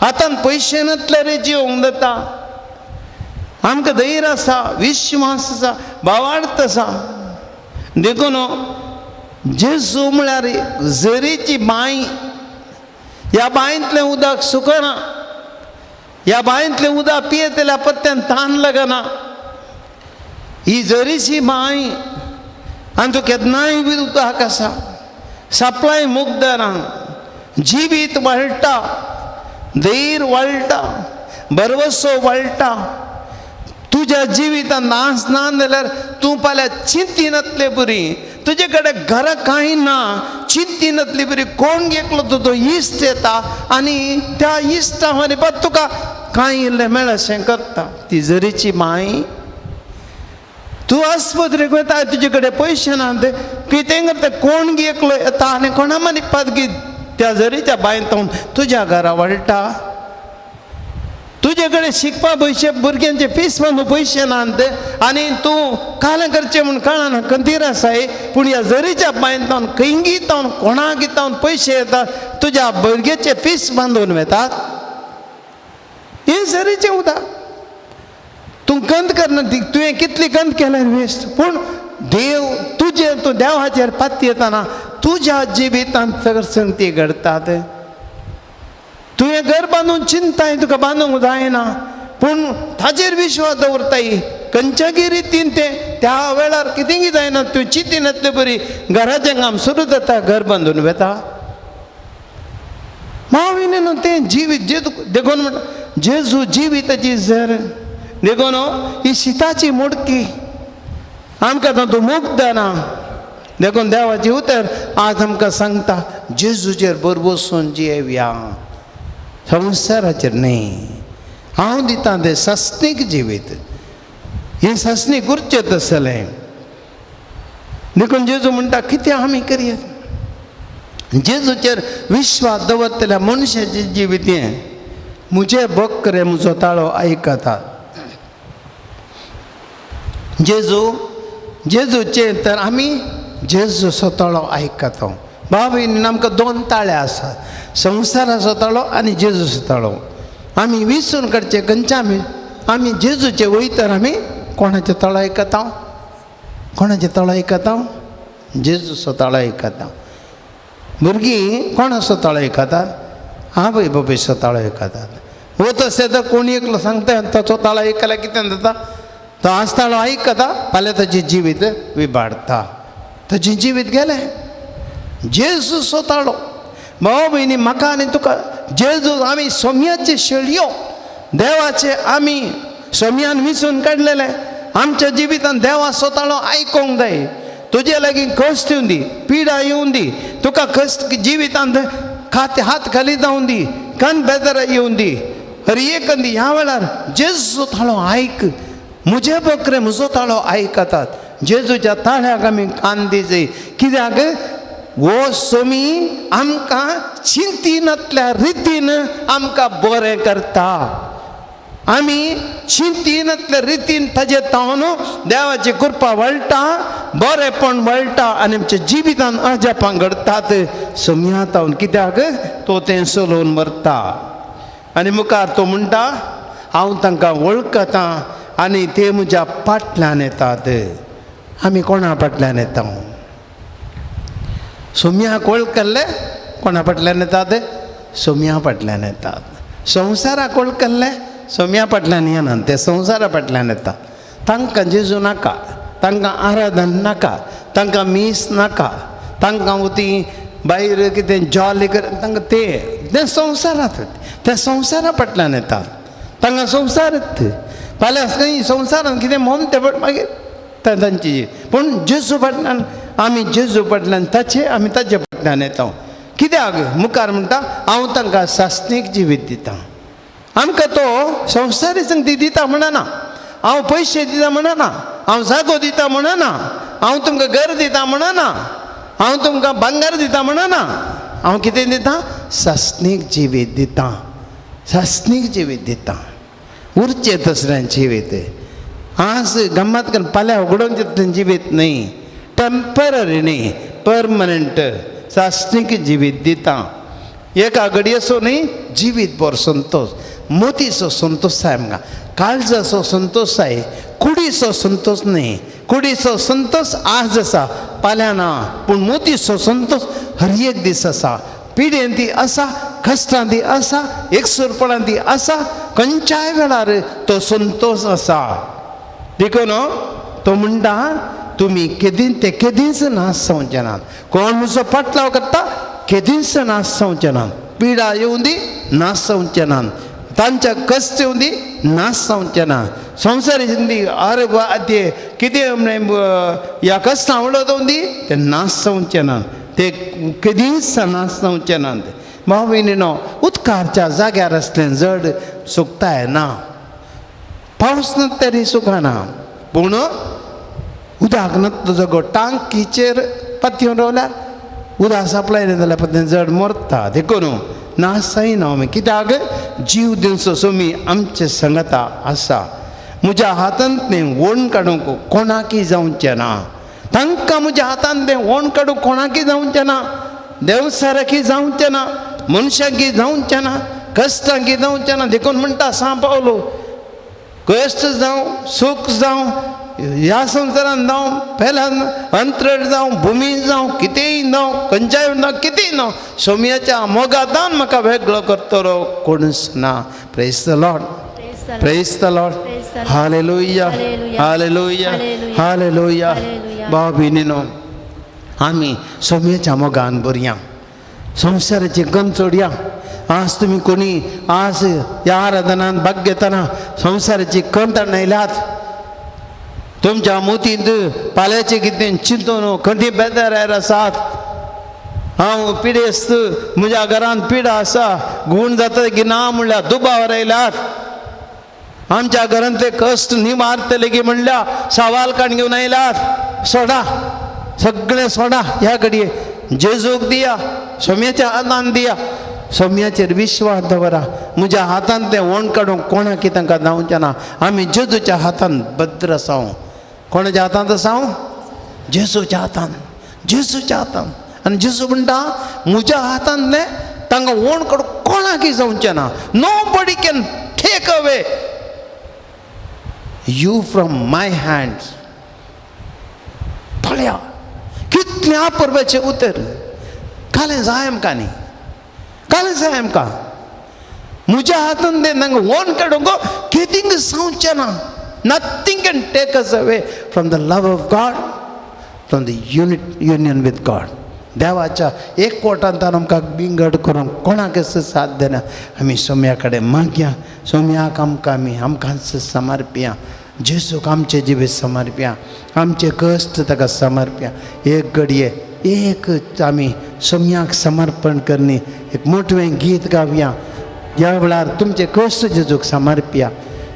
हातान पयशे नातल्यारय जेवंक जाता. आमकां धैर्य आसा, विश्वास आसा, भावार्थ आसा. देखून जेजू म्हळ्यार झरीची बांय. ह्या बांयतलें उदक सुकना, ह्या बांयतलें उदक पियेत जाल्यार परत्यान तान लागना. ही झरीची बांय आनी तूं केन्नाय बी उदक आसा, सप्लाय मुक्त ना, जिवीत वळटा, धैर्य वळटा, बरवसो वळटा. तुज्या जिवितांत नास ना जाल्यार तूं फाल्यां चिंतिनातलें बरी. तुजे कडेन घरा कांय ना, चिंतिनातली बरी. कोण एकलो तुजो इश्ट येता आनी त्या इश्टा मारिफात तुका कांय इल्लें मेळशें करता. ती झरीची मांय. तूं आस्पत्रेक वता, तुजे कडेन पयशे नात, कितें करता, कोण एकलो येता आनी कोणा मारिफात की त्या झरीच्या बांयत तुज्या घरा वळटा. तुजे कडेन शिकपा पयशे, भुरग्यांचे फीस बांदूं पयशे नात आनी तूं कालें करचें म्हूण कळना, कंदीर आसाय. पूण ह्या झरीच्या बांयतावन खंयगीतावन कोणाक गितावन पयशे येतात, तुज्या भुरग्याचे फीस बांदून वेतात. हें झरीचें उदक. तूं कंत करना, तुवें कितली कंत केल्यार वेस्ट. पूण देव तूं देवाचेर पाती येताना तुज्या जिवितांत सगळ्यो संगती घडटात. तुवें घर बांदून चिंताय, तुका बांदूंक जायना, पूण ताचेर विश्वास दवरताय. खंयच्याय रितीन तें त्या वेळार कितेंय जायना, तूं चिंतिनातलें बरी. घराचें काम सुरू जाता, घर बांदून वेता. माविने तें जिवीत देखून म्हणटा जेजू जिविताची झर. देखून ही शिताची मुडकी आमकां तातूंत मुक्त ना. देखून देवाची उतर आज आमकां सांगता जेजूचेर बरबसून जियेवया, संवसाराचेर न्ही. हांव दितां तें सस्नीक जिवीत. हें सस्नीक उरचें तसलें. देखून जेजू म्हणटा कितें आमी करया. जेजूचेर विश्वास दवरतल्या मनशाचें जिवीत हें. म्हजें बकरे म्हजो ताळो आयकतात. जेजूचे तर आमी जेजूचो ताळो आयकता. भाव भयणीन आमकां दोन ताळे आसात, संवसाराचो ताळो आनी जेजूचो ताळो. आमी विसरून काडचे खंयच्या आमी जेजूचे वयतर आमी कोणाचो ताळो आयकता, कोणाचो ताळो आयकता, जेजूचो ताळो आयकता. भुरगीं कोणाचो ताळो आयकतात, आवय बापायचो ताळो आयकतात. हो तशें तर कोणी एकलो सांगता ताचो ताळो आयकल्यार कितें जाता, तो आज ताळो आयकता, फाल्यां ताचें जिवीत विबाडटा, ताचें जिवीत गेलें. जेजूचो ताळो. भाव भयणी, म्हाका आनी तुका जेजू आमी सोम्याचे शेळयो देवाचे आमी सोम्यान विसून काडलेले. आमच्या जिवितांत देवाचो ताळो आयकोंक जाय. तुजे लागीं कश्ट येवं दी, पिडा येवं दी, तुका कश्ट जिवितांत हात खाली जावं दी, कान बेजार येवं दी, हर एक दी. ह्या वेळार जेजूचो ताळो आयक. म्हजे बकरे म्हजो ताळो आयकतात. जेजूच्या ताळ्याक आमी कान दिजय. कित्याक वो सोमी आमकां चिंतिनातल्या रितीन आमकां बरें करता. आमी चिंतिनातल्या रितीन ताजे तावन देवाची कृपा वळटा, बरेंपण वळटा आनी आमच्या जिवितांत अजापां घडटात. सोम्या तावन कित्याक तो तें चलोवन व्हरता. आनी मुखार तो म्हणटा हांव तांकां वळखता आनी ते म्हज्या फाटल्यान येतात. आमी कोणा फाटल्यान येता? सोम्याक वळखले कोणा फाटल्यान येतात? सोम्या फाटल्यान येतात. संवसाराक वळखले सोम्या फाटल्यान येनात, ते संवसारा फाटल्यान येतात. तांकां जेजू नाका, तांकां आराधन नाका, तांकां मीस नाका, तांकां उती भायर कितें जॉली कर, तांकां ते संवसारांत, ते संवसारा फाटल्यान येतात. तांकां संवसार फाल्यां खंय संवसारांत कितें मोन ते मागीर तांची. पूण जेजू फाटल्यान आमी जेजू फाटल्यान आमी ताचे फाटल्यान येता कित्याक मुखार म्हणटा हांव तांकां सासणीक जिवीत दितां आमकां तो संवसारी संगती दिता म्हणना हांव पयशे दिता म्हणना हांव जागो दिता म्हणना हांव तुमकां घर दिता म्हणना हांव तुमकां भांगर दिता म्हणना हांव कितें दितां सासणीक जिवीत दितां सासणीक जिवीत दितां उरचें तसलें जिवीत आज गम्मत करून फाल्यां उगडोवन दितलें जिवीत न्ही टेम्पररी न्ही परमनंट सासणीक जिवीत दितां एका घडयेचो न्ही जिवीत बरो संतोश मोतीचो संतोश जाय आमकां काळजाचो संतोश जाय कुडीचो संतोष न्ही कुडीचो संतोष आज आसा फाल्यां ना पूण मोतीचो संतोष हर एक दीस आसा पिडेन ती आसा कश्टां ती आसा एकसुरपणां ती आसा खंयच्याय वेळार तो संतोष आसा देखून तो म्हणटा तुमी केदींच नाश जावचे नात कोण म्हजो पाटलाव करता केदींच नाश जावचे नात पिडा येवं दी नाश जावचे नात तांच्या कश्ट येवं दी नाश जावचे ना संवसारी जिंदगी ते कितें ह्या कश्टां उडोवन दी ते नाश जावचे ना ते केदींच नाश जावचे नात भाव भयणीनो उदकाच्या जाग्यार असलें जड सुकता येना पावस ना तरी सुकाना पूण उदक ना तुजो टांकीचेर पातयेवन रावल्यार उदक सप्लाय न्ही जाल्यार तें जड मरता देखून नाश जायना आमी कित्याक जीव दिवचो सोमी आमचे संगता आसा म्हज्या हातांत तें वोण काडूंक कोणाकय जावचें ना तांकां म्हज्या हातांत तें वोण काडूंक कोणाकय जावचें ना देवसाराकी जावचें ना मनशाकी जावचें ना कश्टांकी जावचें ना देखून म्हणटा सांग पावलो कश्ट जावं सूख जावं ह्या संवसारान जावं फेलान अंतरट जावं भुमी जावं कितेंय जावं खंयच्याय कितेंय जावं सोम्याच्या मोगादान म्हाका वेगळो करतलो कोणूच ना praise the lord praise the lord hallelujah hallelujah hallelujah भाव भयणीनो आमी सोम्याच्या मोगान बरया संवसाराची गंज सोडया आज तुमी कोणी आज ह्या आराधनांत भाग घेतना संवसाराची कंत आयल्यात तुमच्या मोतींत फाल्यांचें कितें चिंतून खंय बेजार आसात हांव पिडेस्त म्हज्या घरांत पिडा आसा गूण जाता की ना म्हणल्यार दुबावर आयल्यात आमच्या घरांतले कश्ट न्ही मारतले की म्हणल्यार सवाल काण घेवन आयल्यात सोडा सगळें सोडा ह्या घडये जेजूक दिया सोम्याच्या हातांत दिया सोम्याचेर विश्वास दवरा म्हज्या हातांत तें वोण काडूंक कोणाक तांकां जावचें ना आमी जेजूच्या हातांत भद्र आसांव कोणाच्या हातांत आसांव जेजूच्या हातांत जेजूच्या हातांत आनी जेजू म्हणटा म्हज्या हातांत तें तांकां वोण काडूंक कोणाकय जावचें ना nobody can take away you from my hands पळया कितलें अपुर्बाचें उतर कालें जाय आमकां न्ही कालें जाय आमकां म्हज्या हातांत तें तांकां वोन काडूंक केदींक जावचें ना nothing can take us away from the love of God from the union with God देवाच्या एकवटांतल्यान आमकां बिंगड करूंक कोणाक साध्य ना आमी सोम्या कडेन मागया सोम्याक आमकांच समर्पया जेजूक आमचे जिवीत समर्पया आमचे कश्ट ताका समर्पया एक घडये एक आमी सोम्याक समर्पण करनी एक मोठवें गीत गावया ह्या वेळार तुमचे कश्ट जेजूक समर्पया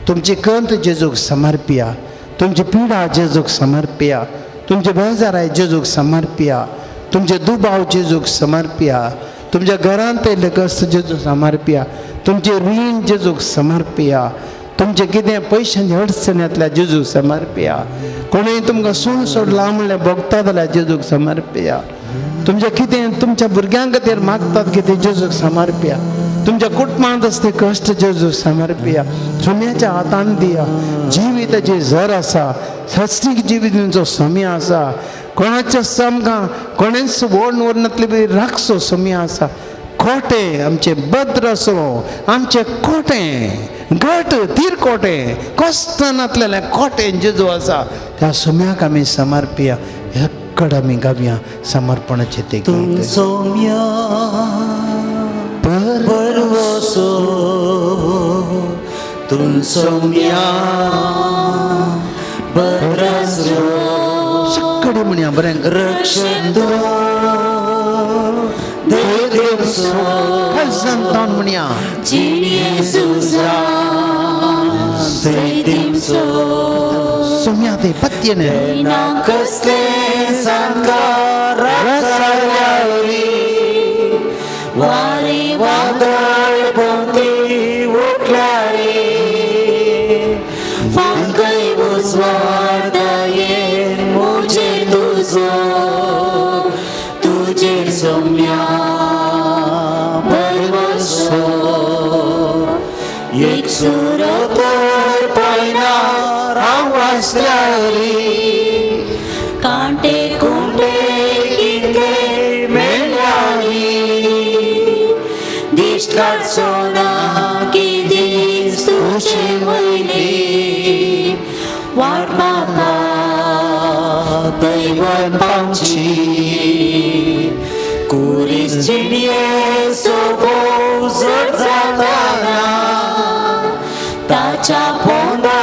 तुमची कंत जेजूक समर्पया तुमची पिडा जेजूक समर्पया तुमचे बेजाराय जेजूक समर्पया तुमचे दुबाव जेजूक समर्पया तुमच्या घरांत येयल्ले कश्ट जेजूक समर्पया तुमचे रीण जेजूक समर्पया तुमचे कितें पयशांची अडचण येतल्या जेजूक समर्पया कोणूय तुमकां सूण सोडला म्हणलें भोगता जाल्यार जेजूक समर्पया तुमचें कितें तुमच्या भुरग्यां खातीर मागतात कितें जेजूक समर्पया तुमच्या कुटुंबांत असते कश्ट जेजूक समर्पया सोम्याच्या हातांत दिया जिविताची झर आसा सस्तीक जिवितांचो समय आसा कोणाच्या समकां कोणेच वोण वर्णांतली बी राखसो समय आसा खोटे आमचे भद्र असो आमचे खोटे घट तीर कोटे कश्टांतलें खोटे जेजू आसा त्या सोम्याक आमी समर्पया हेकड आमी गावया समर्पणाचें तें गीत सोम्या परवसो तुम सोम्या बरसो कडी म्हणया बरें रक्षतो देवसो संतान म्हणया सोम्या ते पत्यने कसले संकार वारे वादळ पोंती उठलारे फांकय उजवाडये मुझे तुझे सोम्या भरवसो एक सुरतर पैना रावसलारी कांटे कुंटे कितले मेळ्ळारी दिसतात सोना की दीस तुझे वयली वाट बाबा दैवत पावची कुरीस चिडये सोबो जड जाताना ताच्या पोंदा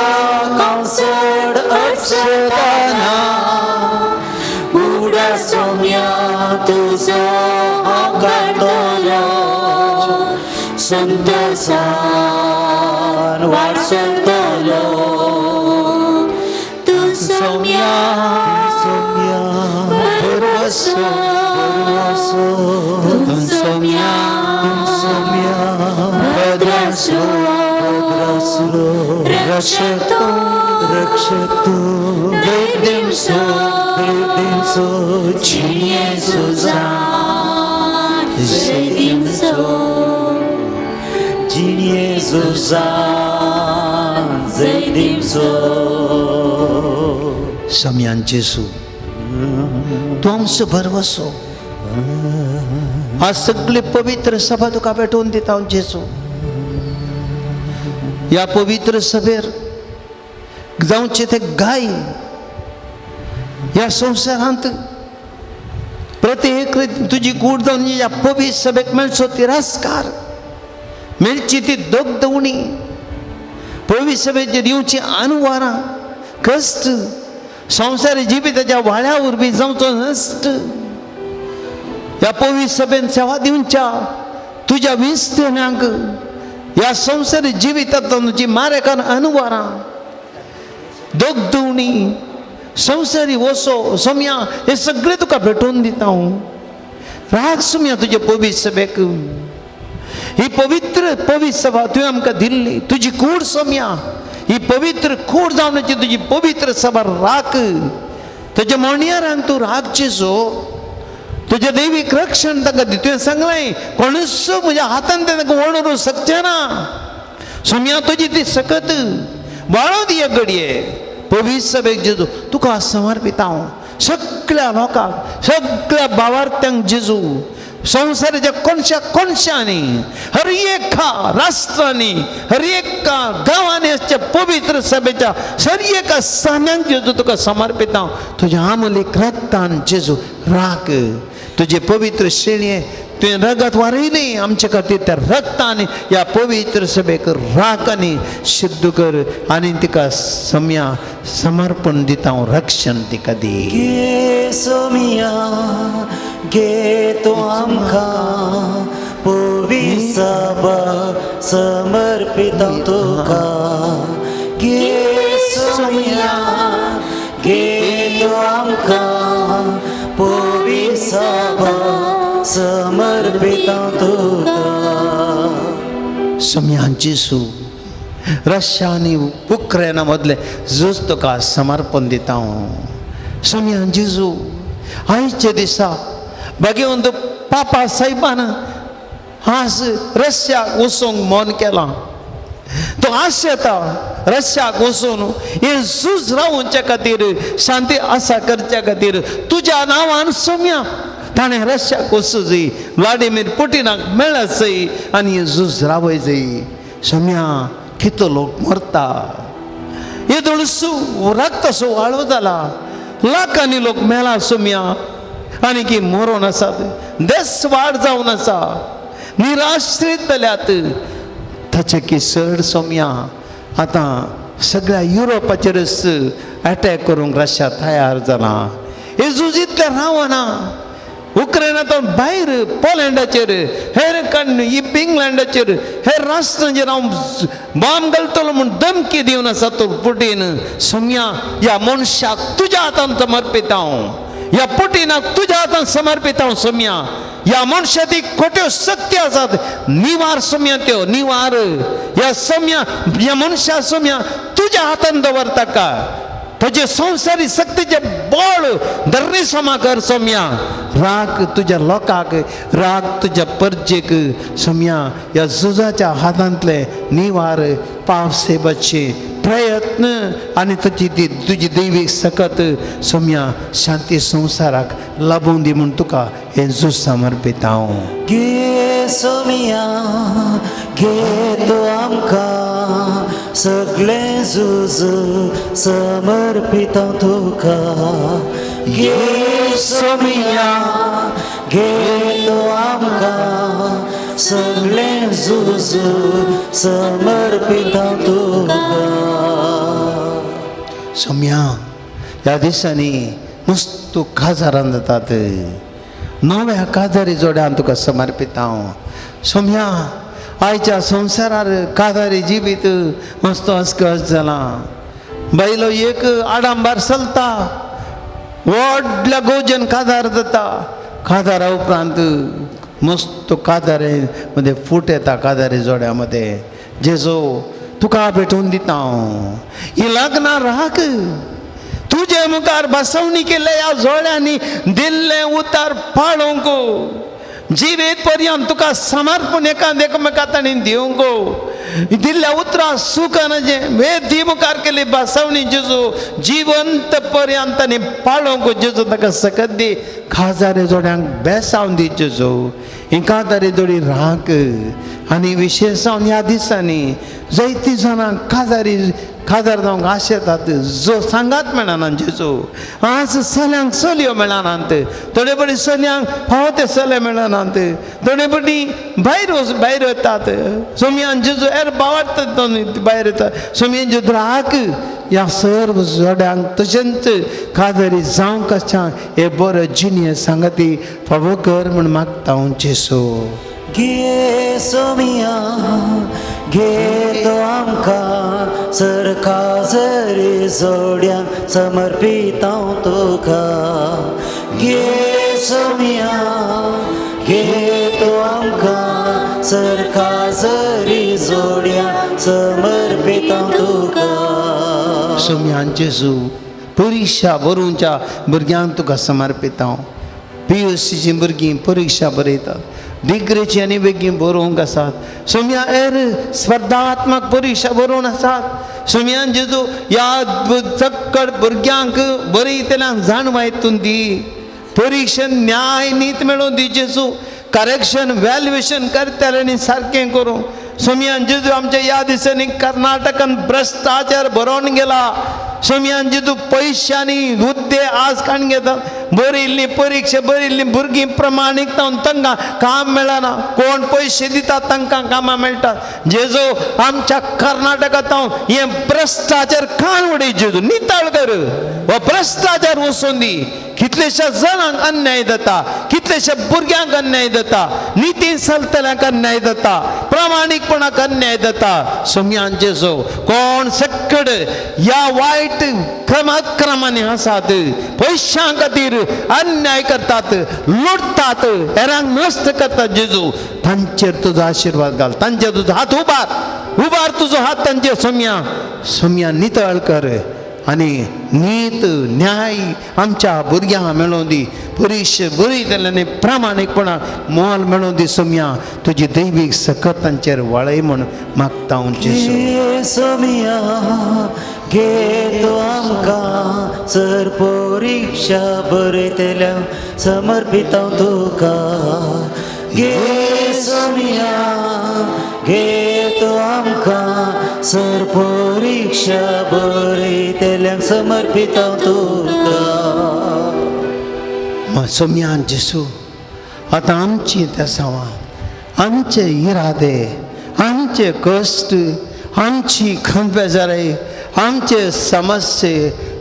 कंसड अडचताना उडा सोम्या तुझो गाडलो संतोषान वारसतलो तू सोम्या भरवसो तू सोम्या भद्रासो रक्षतो देवसो जिनियेसुसा जेदिमसो जिनियेसुसा जेदिमसो सम्यान जेसू तू आमचो भरवसो आज सगळे पवित्र सभा तुका भेटून दिता जेसू या पवित्र सभेर जावचे ते गाय या संसारांत प्रत्येक तुझी कूड जावन या पवित्र सभेक मेळचो तिरस्कार मेळची ती दोगदवणी पवित्र सभेचे दिवची अनुवारां कश्ट संसारी जिविताच्या व्हाळ्या उरबी जावचो नश्ट या पवित्र सभेन सेवा दिवच्या तुझ्या विस्तेण्यांक या संसारी जिवितांतल्यान तुजी मारेकान अनुवारां दोगदवणी संसारी वसो सोम्या हे सगळे तुका भेटून दिता हांव राग सोम्या तुजे पवित्र सभेक ही पवित्र सभा तुवें आमकां दिल्ली तुजी कूड सोम्या ही पवित्र कूड जावनाची तुजी पवित्र सभा राख तुज्या मोणयारांक तूं राखचेचो तुझे दैवीक रक्षण ताका दी तुवें सांगलें कोणूच म्हज्या हातान ताका वणूंक शकचें ना सोम्या तुजी ती सकत वाळो दिया घडये पवित्र सभेक जेजू तुका समर्पिता हांव सगळ्या लोकांक सगळ्या भावार्थ्यांक जेजू संवसाराच्या कोणशांनी हर एका राष्ट्रांनी हर एका गांवांनी असच्या पवित्र सभेच्या हर एका स्थानांक जेजू तुका समर्पिता हांव तुज्या अमूल्य रक्तान जेजू राख तुझे पवित्र शेणये तुवें रगत वारयली आमचे खातीर त्या रक्तान या पवित्र सभेक राख आनी शुद्ध कर आनी तिका सम्या समर्पण दिता हांव रक्षण तिका दी गे सोमिया गे तो आमकां पवित्र सभा समर्पिता तुका गे सोमिया गे तो आमकां पवित्र सभा समर्पिता तुका सम्यान जेसू रशिया आनी उक्रेना मदले झूज तुका समर्पण दिता हांव सम्यान जेजू आयच्या दिसा भगवंत पापा साहेबान आज रशियाक वचूंक मन केलां तो आशेता रशियाक वचून हे झूज रावचे खातीर शांती आसा करच्या खातीर तुज्या नांवान सोम्या ताणें रशियाक वचूं जाय व्लादिमीर पुटिनाक मेळत जाय आनी हे झूज रावय जाय सोम्या कितलो लोक मरता येदोळसू रक्तसो वाळो जाला लाखांनी लोक मेला सोम्या आनी की मरोन आसात देश वाड जावन आसा निराश्रीत जाल्यात ताचे की चड सोम्या आतां सगळ्या युरोपाचेरच अटॅक करूंक रशिया तयार जाला हे झुजीतले रावना उक्रेनातून भायर पोलंडाचेर हेर कन्न इंग्लंडाचेर हेर राष्ट्रांचेर हांव बॉम्ब घालतलो म्हूण धमकी दिवन आसा तो पुटीन सोम्या ह्या मनशाक तुज्या हातान समर्पित हांव ह्या पुटीनाक तुज्या हातान समर्पित हांव सोम्या ह्या मनशाची खोट्यो शक्ती आसात निवार सोम्या त्यो निवार ह्या सोम्या ह्या मनशा सोम्या तुज्या हातान दवर ताका तुझे संसारी शक्तीचे बळ दर्री समा कर सोम्या राग तुझ्या लोकाक राग तुझ्या परजेक सोम्या ह्या झुजाच्या हातांतले निवार पावसे बच्चे प्रयत्न आनी तुजी दैवीक सकत सोम्या शांती संसाराक लाभूंक दी म्हूण तुका हे झूज समर्पित हांव घे सोमिया घे तो आमकां सगळें झूज समर्पित हांव तुका घे सोमिया घे तो आमकां सगळें झूज समर्पित हांव तुका सोम्या ह्या दिसांनी मस्त काजारां जातात नव्या काजारी जोड्यान तुका समर्पित हांव सोम्या आयच्या संवसारार काजारी जिवीत मस्त अस्कस जालां बायलो एक आडंबर चलता व्हडल्या गोजन काजार जाता काजारा उपरांत मस्त काजारे मध्ये फूट येता काजारी जोड्या मध्ये जेजो तुका भेटून दिता हांव ही लग्नां राख तुजे मुखार बसवणी केले ह्या जोड्यांनी दिल्ले उतार पाळोवंक जिवीत पर्यंत तुका समर्पण एकामेकांनी दिवंक दिल्ल्या उतरां सुखान वेदी मुखार केली बसवणी जेजू जिवंत पर्यंत आनी पाळोवंक जेजू ताका सकत दी काजारे जोड्यांक बेसावन दी जेजू ही काजारी जोडी राख आनी विशेशान ह्या दिसांनी जायतीं जाणां काजार जावंक आशेतात जो सांगात मेळना जेजू आज चल्यांक चलयो मेळनात थोडे बडी चलयांक फावो ते चले मेळनात थोडे बडी भायर येतात सोम्यान जेजू एर बावाडटा भायर येतात सोम्यान जेजू राख ह्या सर्व जोड्यांक तशेंच काजारी जावं कशा हे बरो जिणे सांगती फावो कर म्हूण मागता हांव जेजू घे सोमिया घे तो आमकां सर काजरी जोड्यांक समर्पित हांव तुका घे सोमिया घे तो आमकां सर काजरी जोड्यांक समर्पित हांव तुका सोम्यान जेजू परिक्षा बरोवच्या भुरग्यांक तुका समर्पित हांव PUCची भुरगीं परिक्षा बरयतात डिग्रीची आनी बेगीन बरोवंक आसात सोम्या एर स्पर्धात्मक परिक्षा बरोवन आसात सोम्यान जेजू ह्या चक्कड भुरग्यांक बरयतल्यांक जाणवा हितून दी परीक्षेन न्याय नीत मेळोवन दी जेजू करेक्शन वॅल्युएशन करतल्यांनी सारकें करूं सोम्यान जेजू आमच्या ह्या दिसांनी कर्नाटकान भ्रश्टाचार बरोवन गेला सोम्यान जेजू पयशांनी हुद्दे आज काण घेतात बरिल्ली परीक्षा बरिल्ली भुरगीं प्रमाणीक जावन तांकां काम मेळना कोण पयशे दितात तांकां कामां मेळटात जेजू आमच्या कर्नाटकांत हे भ्रश्टाचार काण उडय जेजू नितळ कर हो भ्रश्टाचार वचून दी कितलेशा जाणांक अन्याय जाता कितलेशा भुरग्यांक अन्याय जाता नितीन चलतल्यांक अन्याय जाता प्रामाणीकपणाक अन्याय जाता सोम्यान जेजू कोण सकड ह्या वायट क्रमांनी आसात पयशां खातीर अन्याय करतात लुटतात हेरांक नश्ट करतात जेजू तांचेर तुजो आशिर्वाद घाल तांचेर तुजो हात उबार तुजो हात तांचेर सोम्या नितळ कर आनी नीत न्याय आमच्या भुरग्यांक मेळोवन दी परीक्षा बरयतल्यांनी प्रामाणीकपणान मोल मेळोवन दी सोम्या तुजी दैवीक सकत तांचेर वळय म्हूण मागता हांव जेजू घे सोमिया घे तो आमकां सर परीक्षा बरयतल्यांक समर्पित हांव तुका घे सोमिया घे तो आमकां सर परीक्षा बरयतल्यांक समर्पित हांव तुका सोम्यान जेजू आतां आमची तेसावां आमचे इरादे आमचे कश्ट आमची खंत बेजारी आमचे समस्ये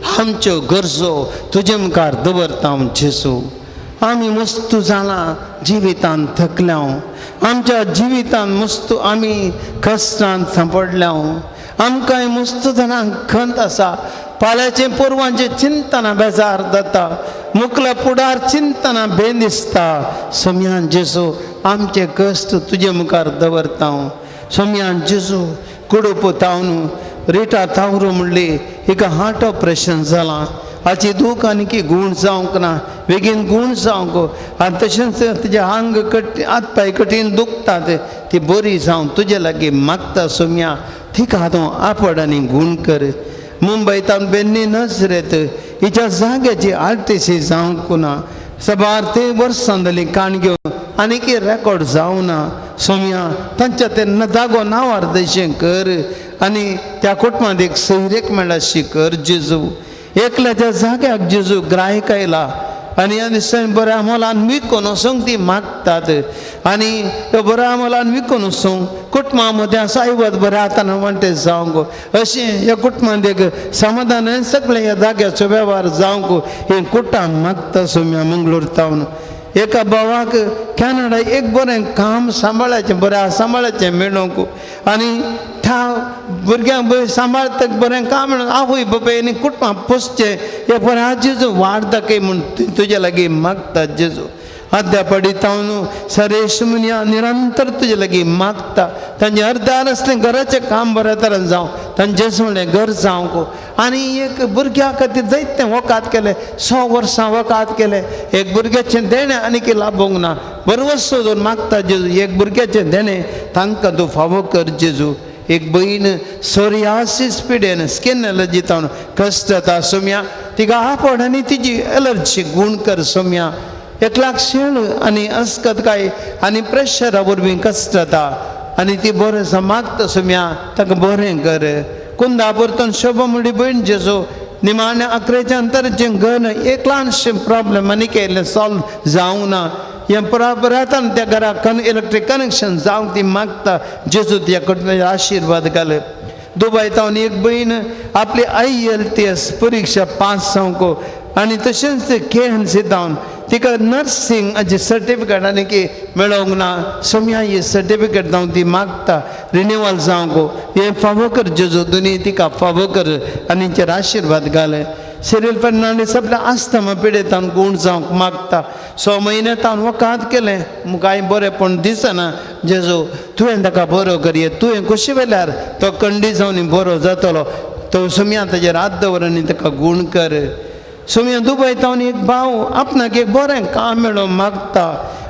आमच्यो गरजो तुजे मुखार दवरता हांव जेजू. आमी मस्तू जाला जिवितान थकल्या, आमच्या जिवितान मस्तू आमी कश्टांत सांपडल्या. आमकांय मस्तू जाणांक खंत आसा, फाल्यांचे पोरवांचे चिंतना बेजार जाता, मुखला फुडार चिंतना भेंद दिसता. सोम्यान जेजू आमचे कश्ट तुजे मुखार दवरता हांव. सोम्यान जेजू कुडो पोतावन रिटा तावरो म्हणली हिका हार्ट ऑपरेशन जालां, हाची दूख आनी गूण जावंक ना, बेगीन गूण जावंक. आनी तशेंच तिजे आंग हात पांय कठीण दुखतात, ती बरी जावं तुजे लागीं मागता. सोम्या तिका तूं आपड आनी गूण कर. मुंबयतान बेन्नी नजरेत हिच्या जाग्याची आरटीसी जावंक ना. सबार ते वर्सां जालीं काण घेवन आनीक रेकॉर्ड जावं ना. सोम्या तांच्या ते जागो नांवार दयशें कर आनी त्या कुटुंबांत एक सैरेक मेळशी कर जेजू. एकल्याच्या जाग्याक जेजू ग्राहक आयला आनी ह्या दिसांनी बऱ्या मोलान विकून वचूंक ती मागतात. आनी ह्यो बऱ्या मोलान विकून वचूंक कुटुंबा मदें सायवत बरें आतां म्हणटे जावंक अशें ह्या कुटुंबांत एक समाधान सगळे ह्या जाग्याचो वेव्हार जावंक हें कुटांक मागता. सोम्या मंगळूर तावन एका भावाक कॅनडा एक बरें काम सांबाळाचें बरें सांबाळाचें मेळोंक आनी त्या भुरग्यांक सांबाळतक बरें काम मेळोन आवय बापाय आनी कुटुंबां पोसचें हे बरें जेजू वाड दाखय म्हूण तुजे लागीं मागता. जेजू अद्या पडितावन सरेश मुनिया निरंतर तुजे लागीं मागता. तांचें अर्दार असलें घराचें काम बऱ्या तरेन जावं, तांचें म्हणलें घर जावंक. आनी एक भुरग्या खातीर जायतें वकात केलें, 100 वर्सां वकात केलें. एक भुरग्याचें देणें आनीक लाभोंक ना. बरवस सोदून मागता जेजू एक भुरग्याचें देणें तांकां तूं फावो कर जेजू. एक बहीण सोरियासीस पिडेन स्किन एलर्जी जावन कश्ट जाता. सोम्या तिका आपड आनी तिजी एलर्जी गूण कर. सोम्या एकल्याक शेण आनी अस्कतकाय आनी प्रेशरा वरवीं कश्ट जाता आनी ती बरें मागता. सोम्या ताका बरें कर. कुंदा परतून शोभा म्हणली भयण जेजू निमाण्या 11च्या अंतराचें घर एक ल्हानशें प्रॉब्लेम आनी केल्लें सॉल्व जावंक ना. हें बराबरान त्या घराक इलेक्ट्रीक कनेक्शन जावंक ती मागता. जेजू त्या कुटुंबाचेर आशिर्वाद घाल. दुबय तावन एक भयण आपली IELTS परीक्षा पास जावंक आनी तशेंच KNC जावन तिका नर्सिंगाचें सर्टिफिकेट आनीक मेळोंक ना. सोम्या ही सर्टिफिकेट जावन ती मागता रिन्यूवल जावंक. हें फावो कर जेजू, दुनी तिका फावो कर आनी तिचेर आशिर्वाद घाल. सिरियल फर्नांडीस आपल्या आस्थमा पिडेतान गूण जावंक मागता. 6 म्हयने तावन वकात केलें, कांय बरेंपण दिसना. जेजू तुवें ताका बरो कर. तुवें कशें वेल्यार तो कंडी जावन बरो जातलो. तो सोम्या ताजेर हात दवर आनी ताका गूण कर. सोम्या दुबय तावन एक भाव आपणाक एक बरें काम मेळोवंक मागता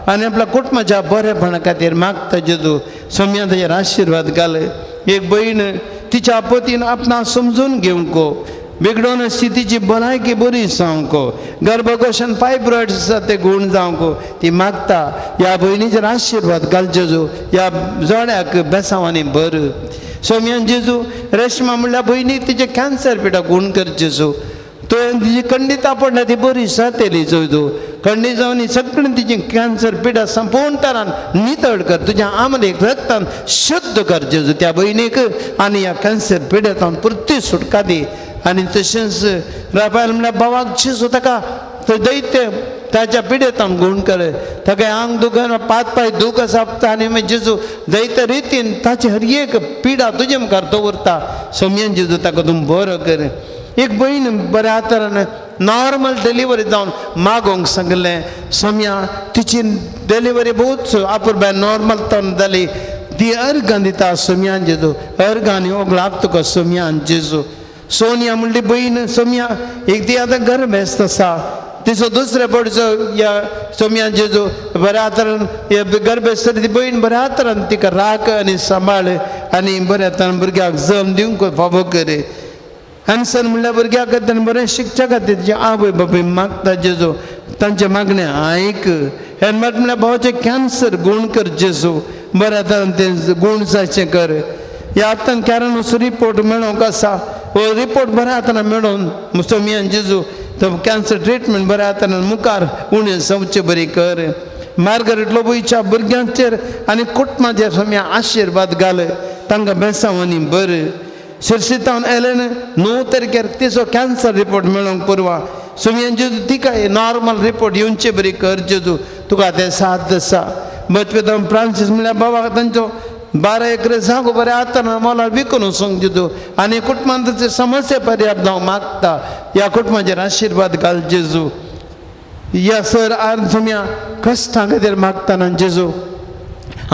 आनी आपल्या कुटुंबाच्या बरेपणा खातीर मागता. जेजू सोम्या ताजेर आशिर्वाद घाल. एक भयण तिच्या पतीन आपणा समजून घेवंक, बिगडोन आसची तिची भलायकी बरी जावंक, गर्भकोशान फायब्रॉइड्स आसा ते गूण जावंक ती मागता. ह्या भयणीचेर आशिर्वाद घाल जेजू. ह्या जोड्याक बेसांवांनी भर. सोम्यान जेजू रेशमा म्हणल्यार भयणीक तिचे कॅन्सर पिडा गूण कर. जेजू तुवें तिची खंडीत आपडल्या ती बरी जातली. जेजू खंडी जावन सगळें तिची कॅन्सर पिडा संपूर्ण तरान नितळ कर. तुज्या आमलेक रक्तान शुद्ध कर. जेजू त्या भयणीक आनी ह्या कॅन्सर पिडेतान पुर्ती सुटका दी. आनी तशेंच राफायल म्हणल्यार भावाक जेजू ताका दैत्य ताच्या पिडेतान गूण कर. ताका आंग दुखन पात पांय दूख आसा आनी मागीर जेजू दैत्य रितीन ताची हर एक पिडा तुजे मुखार दवरता. सोम्यान जेजू ताका तूं बरो कर. एक भयण बऱ्या तरेन नॉर्मल डिलिव्हरी जावन मागोंक सांगलें. सोम्या तिची डिलिव्हरी बहुत आपुरबाय नॉर्मल तन जाली. ती अर्गां दिता. सोम्यान जेजू अर्गांनी ओगळाक तुका. सोम्यान जेजू सोनिया म्हणली भयण सोम्या एक ती आतां गर्भेस्त आसा. तिचो दुसऱ्या पडचो ह्या सोम्या जेजू बऱ्या तरेन गर्भेस्त ती भयण बऱ्या तरेन तिका राख आनी सांबाळ आनी बऱ्या तरेन भुरग्याक जल्म दिवंक फावो कर. हॅन्सन म्हणल्यार भुरग्या खातीर बरें शिकच्या खातीर जे आवय बापूय मागता. जेजू तांचे मागणें आयक. हेल्मेट म्हणल्यार भावाचें कॅन्सर गूण कर. जेजू बऱ्या तरेन तें गूण जायचें कर. ह्या आतां कॅरन असो रिपोर्ट मेळोंक आसा. हो रिपोर्ट बऱ्या तरेन मेळोवन सोम्यान जेजू तो कॅन्सर ट्रिटमेंट बऱ्या तरेन मुखार उणें जावचें बरी कर. मार्गरेट लोबोयच्या भुरग्यांचेर आनी कुटुंबाचेर सोम्या आशिर्वाद घाल. तांकां बेसांवांनी भर. शिरसितावन एलेन 9 तारखेर तिचो कॅन्सर रिपोर्ट मेळोंक पुरवा सुमयान जेजू तिकाय नॉर्मल रिपोर्ट येवचे बरी कर जेजू तुका ते साथ दसा बचपेतावन फ्रांसीस म्हणल्यार बाबा तांचो 12 एकर जागो बरें आतां मोला विकून वचोंक जेजू आनी कुटुंबांत समस्या पर्याप्त हांव मागता ह्या कुटुंबाचेर आशिर्वाद घाल जेजू या सर आज सुमया कश्टां खातीर मागतना जेजू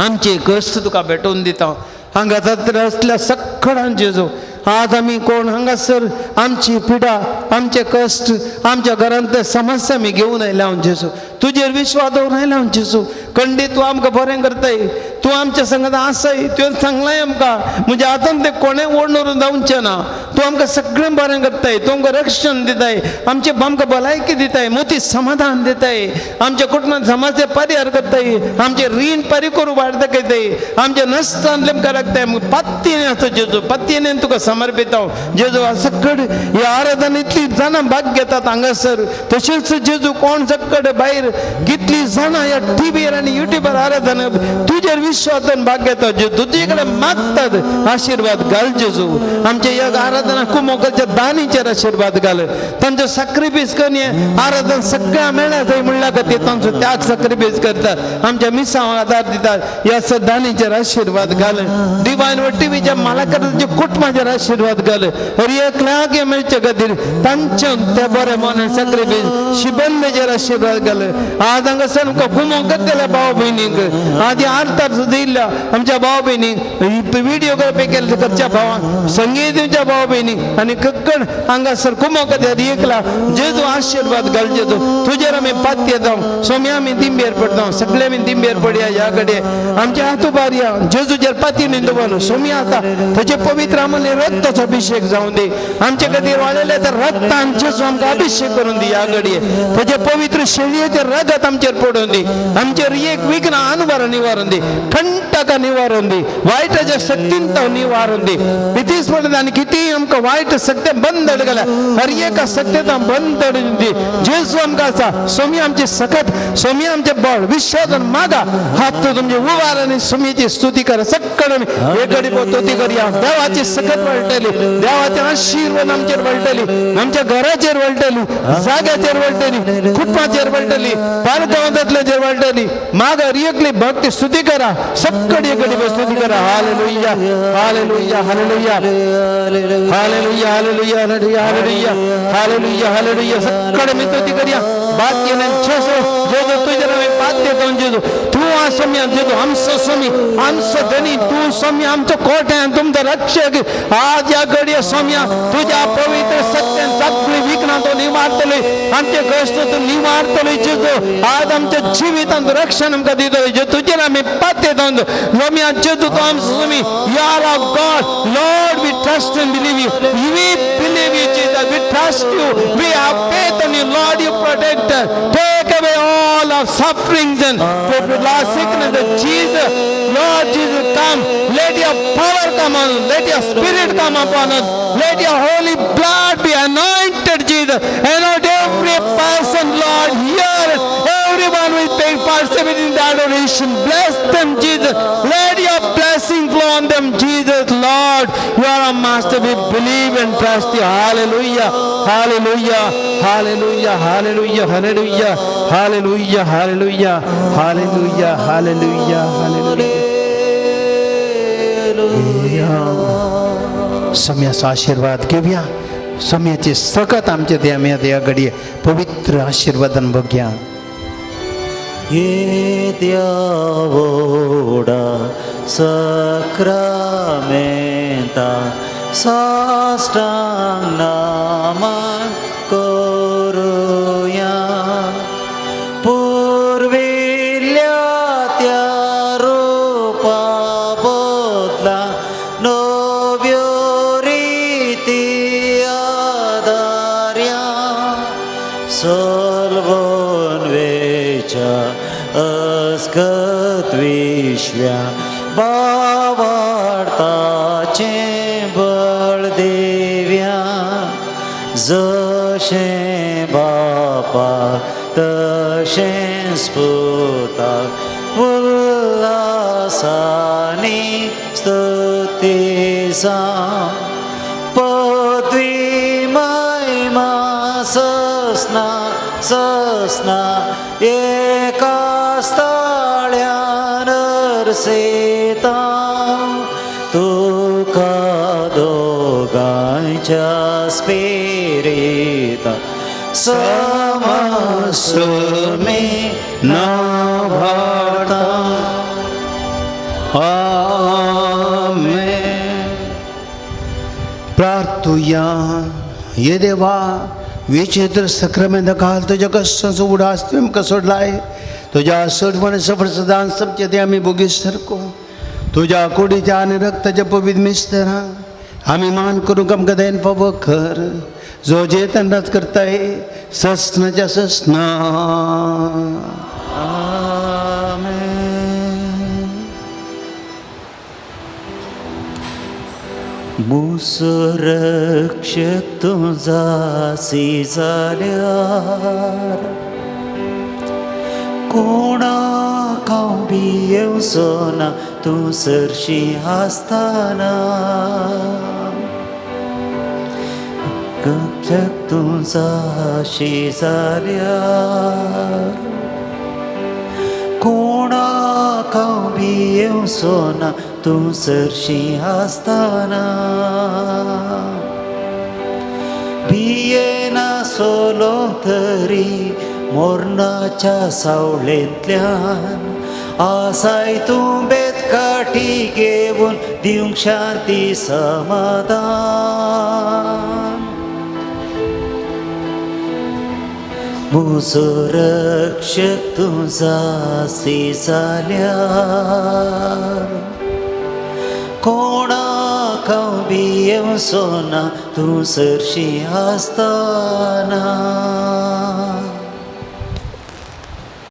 आमचे कश्ट तुका भेटोवन दिता हांगा जात्रा असल्या सगळ्यां जेजू आज आमी कोण हांगासर आमची पिडा आमचे कश्ट आमच्या घरांत समस्या आमी घेवन आयल्या हांव जेजू तुजेर विश्वास दवरून आयल्या हांव जेजू खंडीत तूं आमकां बरें करताय तूं आमच्या संगत आसाय तुवें सांगलाय आमकां म्हणजे आतां ते कोणें ओडून जावचें ना तूं आमकां सगळें बरें करताय तूं आमकां रक्षण दिताय आमकां भलायकी दिताय मोठी समाधान दिताय आमच्या कुटुंबांत समस्या परिहार करताय आमचे रीण परिकरूं वाड दाखयताय आमच्या नश्टांतले आमकां राखताय पत्तीने आसता जेजू पत्तीने तुका समर्पित जेजू सकड ह्या आराधना इतली जाणां भाग घेतात हांगासर तशेंच जेजू कोण सकड भायर कितली जाणां ह्या टीव्हीर आनी युट्यूबार आराधना तुजेर विश्वासान भाग घेतात जेजू तुजे कडेन मागतात आशिर्वाद घाल जेजू आमच्या ह्या आराधना कुमोकाच्या दानीचेर आशिर्वाद घाल तांचो सॅक्रिफायस करून आराधना सगळ्या मेळ्ळ्या थंय म्हणल्या खातीर तांचो त्याग सॅक्रिफायस करतात आमच्या मिसांक आदार दितात ह्या दानीचेर आशिर्वाद घाल डिवायन वर्ल्ड टीव्हीच्या मालकाच्या कुटुंबाचेर आशिर्वाद घाल हर एकल्याक मेळचे खातीर तांचे ते बरे मन सॅक्रिफायस शिबंदेचेर आशिर्वाद घाल आज हांगासर आमकां कुमोक केल्या भाव भयणीक आज आरतार दिल्ल्या आमच्या भाव भयणीक व्हिडिओ करच्या भावांक संगीत दिवच्या भाव भयणीक आनी कक्कड हांगासर कुमोक एकला जेजू आशिर्वाद घाल जेजू तुजेर आमी पात्य जावं सोम्या आमी दिंबेर पडता सगळे आमी दिंबेर पडया ह्या कडे आमच्या हातूबार या जेजूचेर पातयेन दवरलो सोम्या आता ताचे पवित्र आमले रक्ताचो अभिषेक जावं दी आमचे खातीर वाळयले तर रक्तान जेजू आमकां अभिषेक करून दी ह्या घडये ताचे पवित्र शैलीचेर रगत आमचेर पडून दी आमचेर एक विघ्न अनुवार निवारण दी कंटका निवारण दी वायटाच्या शक्तीन तो निवारण दी कितीच पडत आनी किती आमकां वायट सत्य बंद गेल्या हर एका सत्यता बंद दी जेजू आमकां आसा सोमी आमची सकत सोमी आमचे बळ विश्वासान मागा हात तुमचे उवार आनी सोमीची स्तुती करा सक्कड एक घडी स्तुती करूया देवाची सकत वळटली देवाचे आशीर्वाद आमचेर वळटली आमच्या घराचेर वळटली जाग्याचेर वळटली कुटुंबाचेर वळटली पारगांवांतल्याचेर वळटली मागा एकली भक्ती स्तुती करा सक्कड एक घडी स्तुती करा hallelujah hallelujah hallelujah hallelujah hallelujah hallelujah hallelujah hallelujah सक्कड मी स्तुती करूया बाकी ने जेजू जेजू तुझे नामे पात्य करून जेजू तू आ सोम्या जेजू आमचो सोमी आमचो धनी तू सोम्या आमचो कोटे तुमचो रक्षक आज या घडये सोम्या तुझ्या पवित्र सत्यान सगळी विघ्नां तो निवारतली आमचे कष्ट तू निवारतली जेजू आज आमच्या जिवितांत रक्षण आमकां दितली जे तुझे नामे पात्य करून सोम्या जेजू तो आमचो सोमी you are a God Lord we trust and believe you we believe you Jesus we trust you we have faith in you Lord you protect us. Take away all our sufferings and sickness. Jesus, Lord Jesus, come. Let your power come on. Let your spirit come upon us. Let your holy blood be anointed, Jesus. Anoint every person, Lord, here. Everyone will take participate in the adoration. Bless them, Jesus. Let your blessing flow on them, Jesus, Lord. You are a master. We believe and trust you. Hallelujah. Hallelujah. Hallelujah. Hallelujah. Hallelujah. Hallelujah. Hallelujah. Hallelujah. Hallelujah. Hallelujah. सम्याचा आशीर्वाद घेऊया सम्याचे सकत आमचे देम्यात या घडये पवित्र आशीर्वादन बघ्या येत्या Voda सक्रामेंता साष्टांग नमन करूया पूर्विल्ल्या त्या रूपा बदला नव्यो रीती आदार्या सलवण वेच्या अस्कत विश्व्या बावार्ताचे बळ देव्या जशें बापा तशें स्पुता उल्लासानी स्तुती ससना एका स्थळ्यावर सेता तुका दोगांच्या स्पिरिता समसमे ना भाटा आमेन. प्रार्थूया. ये देवा विचित्र सक्रमेंत काल तुझ्या कष्टाचो उडास तुमकां सोडलाय. तुझ्या सोडवण सफळ सदां समचे ते आमी बोगीस सरको. तुझ्या कुडीच्या आनी रक्ताच्या पवित्र मिस्तना आमी मान करूंक आमकां देन फावो कर. जो जेतन रात करताय ससनाच्या ससना. मुसरक्षक तुझासी जाल्यार कोणाक हांव भियेवचो ना तूं सरशी आसतना. रक्षक तुझाशी जाल्यार कोणाक हांव भियेवचो ना तूं सरशी आसतना. भियेना सोलो तरी मोरणाच्या सावळेंतल्यान आसाय तूं बेतकाठी घेवन दिवंक शांती समाधान. म्हजो रक्षक तुझासी जाल्यार कोणाक हांव भियेवचो ना तूं सरशी आसतना.